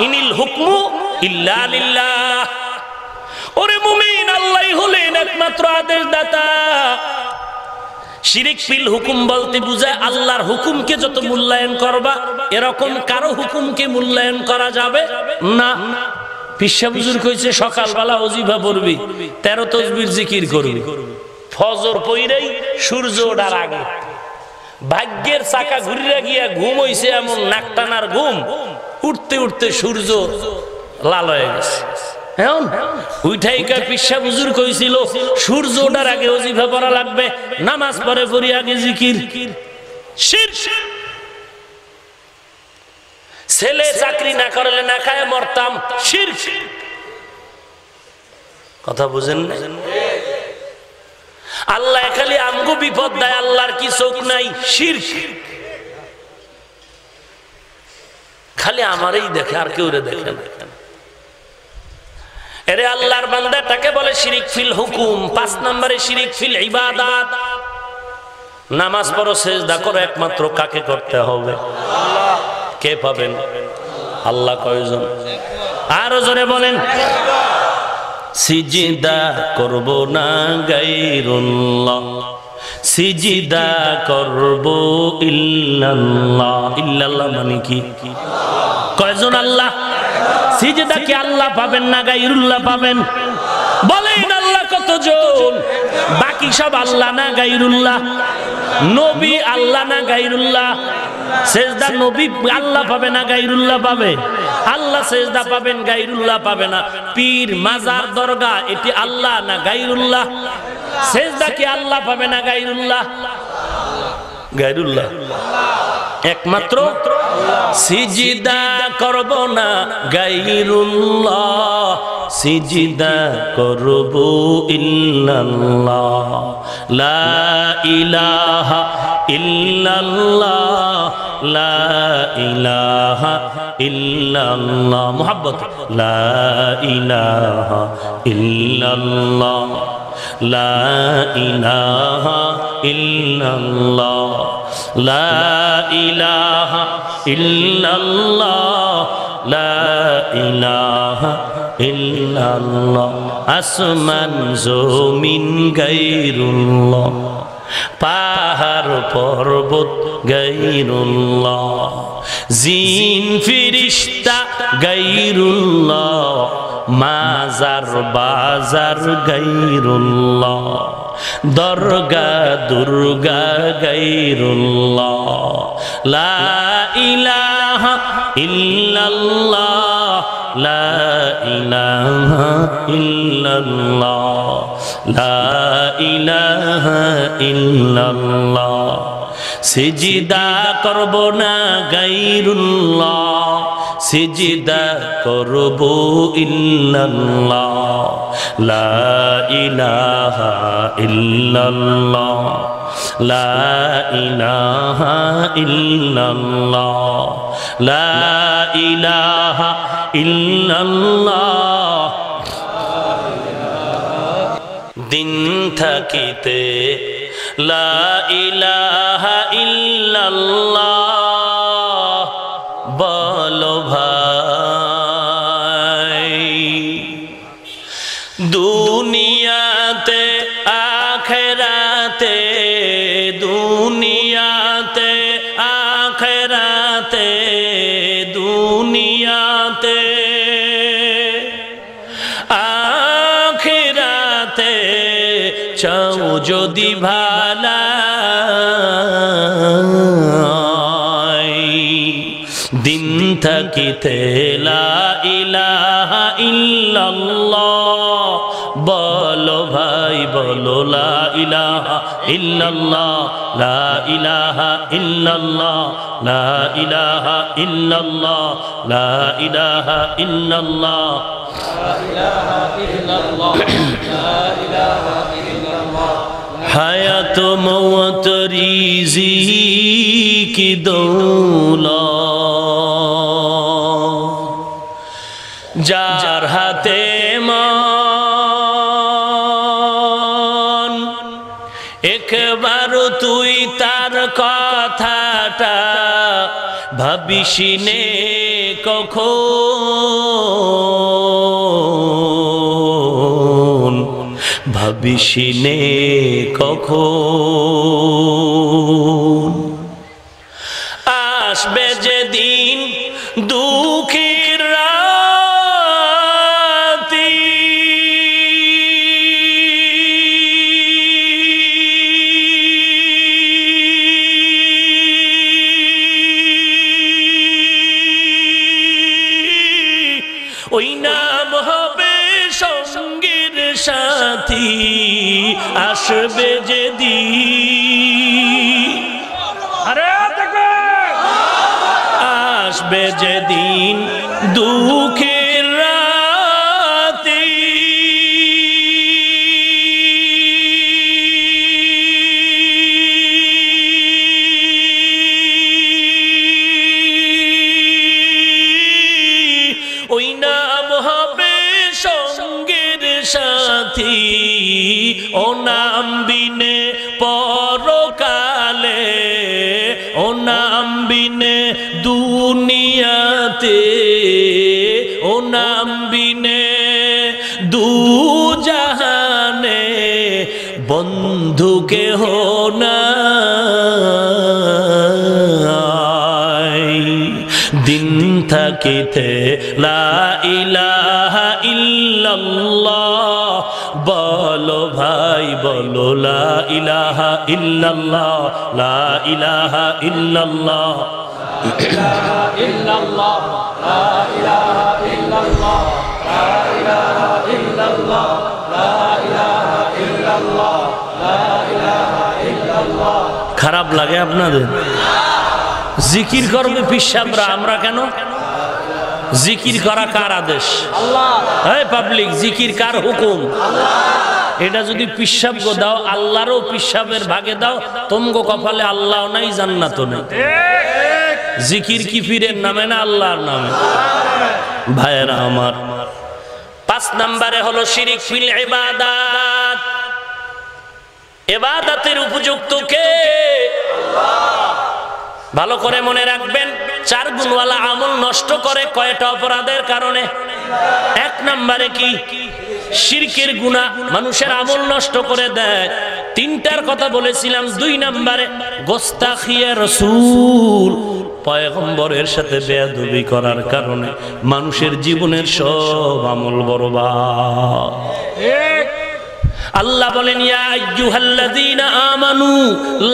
ইনিল হুকমু ইল্লা লিল্লাহ। ওরে মুমিন, আল্লাহই হলেন একমাত্র আদেশদাতা। শিরক ফিল হুকুম বলতে বুঝায় আল্লাহর হুকুমকে যত মূল্যায়ন করবা এরকম কারো হুকুমকে মূল্যায়ন করা যাবে না। পিসা হুজুর কইছে সকালবেলা ওজিফা পড়বি, 13 তাসবিহ জিকির করবি, ফজর পড়েই সূর্য ওঠার আগে ভাগ্যের চাকা ঘুরিয়া গিয়া ঘুম হইছে এমন নাকটানার ঘুম, উঠতে উঠতে সূর্য লাল হয়ে গেছে। এখন উঠাই কয় পিসা হুজুর কইছিল সূর্য ওঠার আগে ওজিফা পড়া লাগবে, নামাজ পড়ে পড়ি আগে জিকির। শিরক। ছেলে চাকরি না করলে না খায় মরতাম, শিরক। কথা বুঝেন না? আল্লাহ খালি আমগো বিপদ দেয়, আল্লাহর কি চোখ নাই? শিরক। খালি আমারই দেখে, আর কেউ দেখে না। এরে আল্লাহর বান্দাটাকে বলে শিরিক ফিল হুকুম। 5 নম্বরে শিরিক ফিল ইবাদাত। নামাজ পড়ো, সিজদা করো, একমাত্র কাকে করতে হবে? আল্লাহ। কে পাবেন? আল্লাহ। কয়জন? আরো জোরে বলেন। সিজদা করব না গায়রুল্লাহ, সিজদা করব ইল্লাল্লাহ। ইল্লাল্লাহ মানে কি? কয়জন আল্লাহ? সিজদা কি আল্লাহ পাবেন না গায়রুল্লাহ পাবেন? বলেন আল্লাহ কতজন? বাকি সব আল্লাহ না গায়রুল্লাহ? নবী আল্লাহ না গায়রুল্লাহ? সেজদা নবী আল্লাহ পাবে না গায়রুল্লাহ পাবে? আল্লাহ সেজদা পাবেন, গায়রুল্লাহ পাবে না। পীর, মাজার, দরগা এটি আল্লাহ না গায়রুল্লাহ? সেজদা কি আল্লাহ পাবে না গায়রুল্লাহ? গায়রুল্লাহ একমাত্র। সিজদা করব না গায়রুল্লাহ, সিজদা করব ইল্লাল্লাহ। লা ইলাহা ইল্লাল্লাহ, লা ইলাহা ইল্লাল্লাহ। মুহাব্বত। লা ইলাহা ইল্লাল্লাহ, লা ইলাহা ইল্লাল্লাহ, লা ইলাহা ইল্লাল্লাহ, লা ইলাহা ইল্লাল্লাহ। আসমান জমিন গায়রুল্লাহ, পাহাড় পর্বত গায়রুল্লাহ, জিন ফিরিস্তা গায়রুল্লাহ, মাজার বাজার গায়রুল্লাহ, দরগা দুর্গা গায়রুল্লাহ। লা ইলাহা ইল্লাল্লাহ, লা ইলাহা ইল্লাল্লাহ, লা ইলাহা ইল্লাল্লাহ। সিজদা করব না গায়রুল্লাহ, সিজদা করব ইল্লাল্লাহ। লা ইলাহা ইল্লাল্লাহ, লা ইলাহা ইল্লাল্লাহ, লা ইলাহা ইল্লাল্লাহ। দিন থাকিতে লা ইলাহা ইল্লাল্লাহ বলো ভাই। দুনিয়াতে আখিরাতে, দুনিয়াতে আখিরাতে, দুনিয়াতে আখিরাতে চাও যদি ভালাই, দিন থাকিতে লা ইলাহা ইল্লাল্লাহ বলো ভাই, বলো লা ইলাহা ইল্লাল্লাহ, লা ইলাহা ইল্লাল্লাহ, লা ইলাহা ইল্লাল্লাহ, লা ইলাহা ইল্লাল্লাহ, লা ইলাহা ইল্লাল্লাহ, লা ইলাহা ইল্লাল্লাহ। হায়াত মওত রিজিক দৌলত, যার হাতে মন, একবার তুই তার কথাটা ভাবিসিনে কখন, ভাবিসিনে কখন আসবে যেদিন দুঃখের রাতি, ওই নাম হবে সঙ্গীর সাথী, আসবে যেদিন, আরে আসবে যেদিন দুঃখের রাতে, ওই নাম হবে সঙ্গের সাথী, ও নাম বিনে পরকালে, ও নাম বিনে দুনিয়াতে, ও নাম বিনে দুজাহানে, বন্ধু কেহ নাই। দিন থাকিতে লা ইলাহা ইল্লাল্লাহ, বলো ভাই বলো লা ইলাহা ইল্লাল্লাহ, লা ইলাহা ইল্লাল্লাহ, লা ইলাহা ইল্লাল্লাহ, লা ইলাহা ইল্লাল্লাহ, লা ইলাহা ইল্লাল্লাহ, লা ইলাহা ইল্লাল্লাহ, লা ইলাহা ইল্লাল্লাহ। খারাপ লাগে আপনাদের? জিকির করবে পিসাবরা, আমরা কেন? জিকির করা কার আদেশ? আল্লাহ। এই পাবলিক, জিকির কার হুকুম? আল্লাহ। এটা যদি পিসাব গো দাও, আল্লাহরও পিসাবের ভাগে দাও, তোমগো কপালে আল্লাহ নাই, জান্নাতও নাই। জিকির কি পীরের নামে না আল্লাহর নামে? ভাইয়েরা আমার, 5 নম্বরে হলো শিরিক ফিল ইবাদাত। ইবাদতের উপযুক্ত কে? আল্লাহ। ভালো করে মনে রাখবেন, 4 গুণওয়ালা আমল নষ্ট করে কয়টা অপরাধের কারণে? 1 নম্বরে কি? শিরকের গুনাহ মানুষের আমল নষ্ট করে দেয়। 3টার কথা বলেছিলাম। 2 নম্বরে গোস্তাখিয়ে রাসূল, পয়গম্বরের সাথে বেয়াদবি করার কারণে মানুষের জীবনের সব আমল বরবাদ। আল্লাহ বলেন, ইয়া আইয়ুহাল্লাযীনা আমানু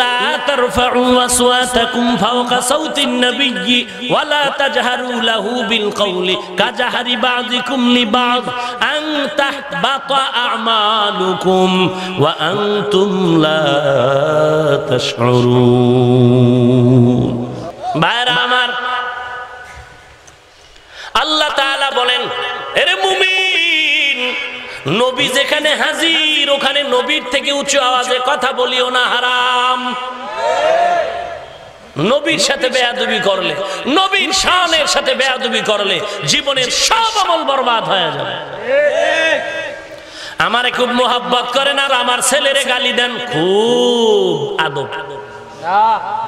লা তারফাউ আসওয়াতাকুম ফাওকা সাওতিন নাবিয়্যি ওয়া লা তাজহারু লাহু বিল কওলি কাজাহরি বাযিকুম লিবায್ আন তাহবাতা আমালুকুম ওয়া আনতুম লা তাশউরুন। ভাইরা আমার, আল্লাহ তাআলা বলেন, এরে মুমিন, নবী যেখানে হাজির ওখানে নবীর থেকে উঁচু আওয়াজে কথা বলিও না, হারাম। নবীর সাথে বেয়াদবি করলে, নবীর শানের সাথে বেয়াদবি করলে জীবনের সব আমল বরবাদ হয়ে যাবে। আমারে খুব মোহাব্বত করেন আর আমার ছেলেরে গালি দেন, খুব আদব।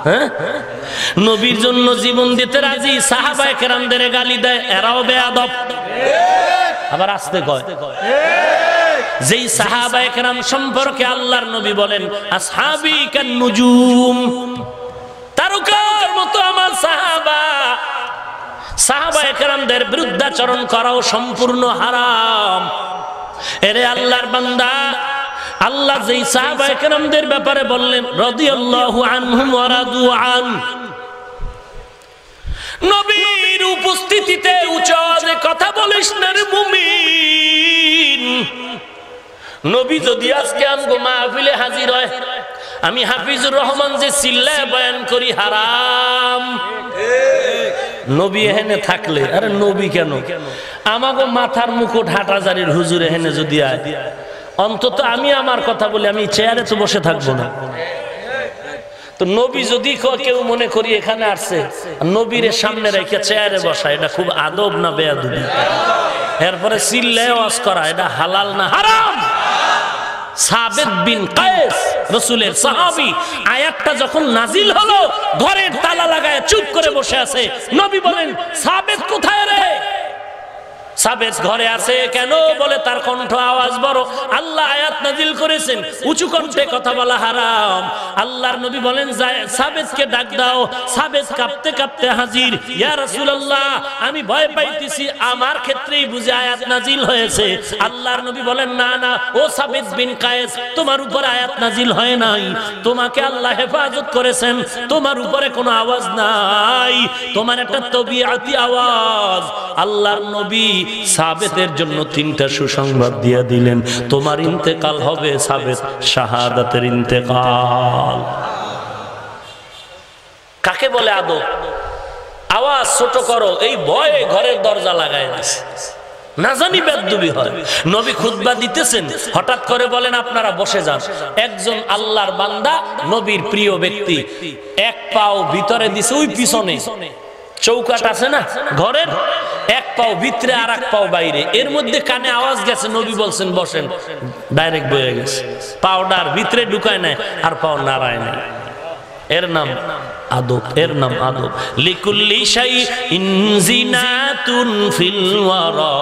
হ্যাঁ, নবীর জন্য জীবন দিতে রাজি, সাহাবায়ে কেরামদের গালি দেয়, এরাও বেয়াদব। আবার আসতে কয়, যেই সাহাবায়ে কেরাম সম্পর্কে আল্লাহর নবী বলেন, আসহাবি কান নুজুম, তারকার মতো আমার সাহাবা। সাহাবায়ে কেরামদের বিরুদ্ধাচরণ করাও সম্পূর্ণ হারাম। এরে আল্লাহর বান্দা, আল্লাহ যেই সাহাবায়ে কেরামদের ব্যাপারে বললেন, রাদিয়াল্লাহু আনহুম ওয়া রাদু আন, নবীর উপস্থিতিতে উচ্চ আওয়াজে কথা বলিস না রে মুমিন। নবী যদি আজকে আমগো মাহফিলে হাজির হয়, আমি হাফিজুর রহমান যে চিল্লায় বয়ান করি, হারাম। নবী এখানে থাকলে, আরে নবী কেন, আমাগো মাথার মুকুট হাটাজারির হুজুর এখানে যদি আয়, অন্তত আমি আমার কথা বলি, আমি চেয়ারে তো বসে থাকবো না। তো নবী যদি কেউ মনে করি এখানে আসছে, নবীর সামনে রেখে চেয়ারে বসা, এটা খুব আদব না বেয়াদবি? এরপরে চিল্লায় ওয়াজ করা, এটা হালাল না হারাম? সাবিত বিন কায়েস, রাসূলের সাহাবী, আয়াতটা যখন নাজিল হলো ঘরের তালা লাগায় চুপ করে বসে আছে। নবী বলেন, সাবিত কোথায় রে? সাবেত ঘরে আছে কেন? বলে তার কণ্ঠ আওয়াজ বড়। আল্লাহ আয়াত নাজিল করেছেন উঁচু কণ্ঠে কথা বলা হারাম। আল্লাহর নবী বলেন, সাবেতকে ডাক দাও। সাবেত কাঁপতে কাঁপতে হাজির। ইয়া রাসূলুল্লাহ, আমি ভয় পাইতেছি, আমার ক্ষেত্রেই বুঝে আয়াত নাজিল হয়েছে। আল্লাহর নবী বলেন, না না, ও সাবিত বিন কায়েস, তোমার উপর আয়াত নাজিল হয় নাই, তোমাকে আল্লাহ হেফাজত করেছেন, তোমার উপরে কোনো আওয়াজ নাই, তোমার একটা তবিয়াতি আওয়াজ। আল্লাহর নবী সাবেতের জন্য 3টা সুসংবাদ দিয়ে দিলেন, তোমার ইন্তেকাল হবে সাবেত, শাহাদাতের ইন্তেকাল। কাকে বলে আদব? আওয়াজ ছোট করো, এই ভয়ে ঘরের দরজা লাগায় দিছে, না জানি বেদবি হয়। নবী খুতবা দিতেছেন, হঠাৎ করে বলেন আপনারা বসে যান। একজন আল্লাহর বান্দা, নবীর প্রিয় ব্যক্তি, এক পাও ভিতরে দিছে, ওই পিছনে চৌকাট আছে না ঘরের, এক পাও ভিতরে আর এক পাও বাইরে, এর মধ্যে কানে আওয়াজ গেছে, নবী বলছেন বসেন, ডাইরেক্ট বয়ে গেছে, পাওডার ভিতরে ঢুকায় নাই আর পাও নাড়ায় নাই। এর নাম আদব, এর নাম আদব। লিকুল্লি শাইইন জিনাতুন ফিল ওয়ারা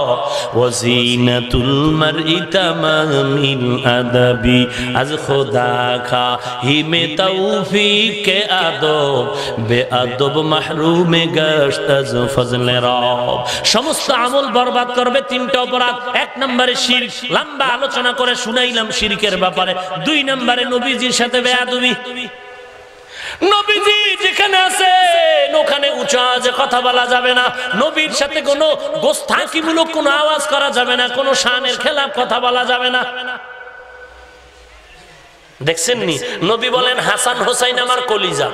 ওয়া জিনাতুল মারই তামামিল আদাবি আজ খোদা খা হিমে তৌফিকে আদব বেআদব মাহরুমে গশত আজ ফজলে রব। সমস্ত আমল বরবাদ করবে 3টা অপরাধ। 1 নম্বরে শিরক, লম্বা আলোচনা করে শুনাইলাম শিরকের ব্যাপারে। 2 নম্বরে নবীজির সাথে বেয়াদবি। নবীজি যেখানে আছেন ওখানে উঁচু আওয়াজে কথা বলা যাবে না, নবীর সাথে কোনো গোস্তাকিমূলক কোনো আওয়াজ করা যাবে না, কোনো শানের খেলাফ কথা বলা যাবে না। দেখছেন নি, নবী বলেন হাসান হোসাইন আমার কলিজা।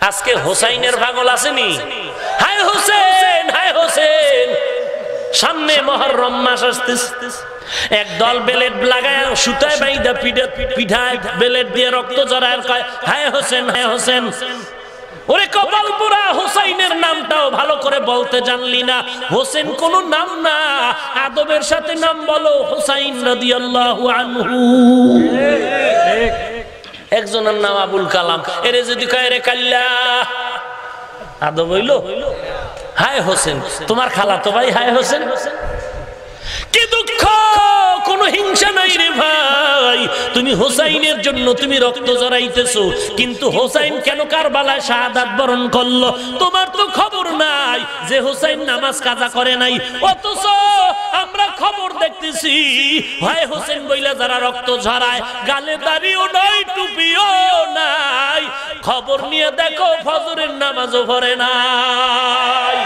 আজকে হোসাইনের পাগল আসেনি, হায় হোসেন হায় হোসেন। সামনে মুহররম মাস আসতেছে, একদল বেলেট লাগায় সুতায় বাইদা পিঠায় বেলেট দিয়ে রক্ত জড়ায় কয় হায় হোসেন হায় হোসেন। ওরে কপাল পোড়া, হোসাইনের নামটাও ভালো করে বলতে জানলি না। হোসেন কোন নাম না, আদবের সাথে নাম বলো, হোসাইন রাদিয়াল্লাহু আনহু। একজনের নাম আবুল কালাম, এরে যদি কয় রে কাল্লা, আদব হইল? হায় হোসেন, তোমার খালাতো ভাই হায় হোসেন। কি দুঃখ, কোন হিংসা নাই রে ভাই। তুমি হোসাইনের জন্য তুমি রক্ত জড়াইতেছো, কিন্তু হোসাইন কেন কারবালায় শাহাদাত বরণ করলো তোমার তো খবর নাই যে হোসাইন নামাজ কাজা করে নাই। অথচ আমরা খবর দেখতেছি হয় হোসেন বইলা যারা রক্ত ঝরায়, গালে দাড়িও নাই, টুপিও নাই, খবর নিয়ে দেখো ফজরের নামাজও পড়ে নাই।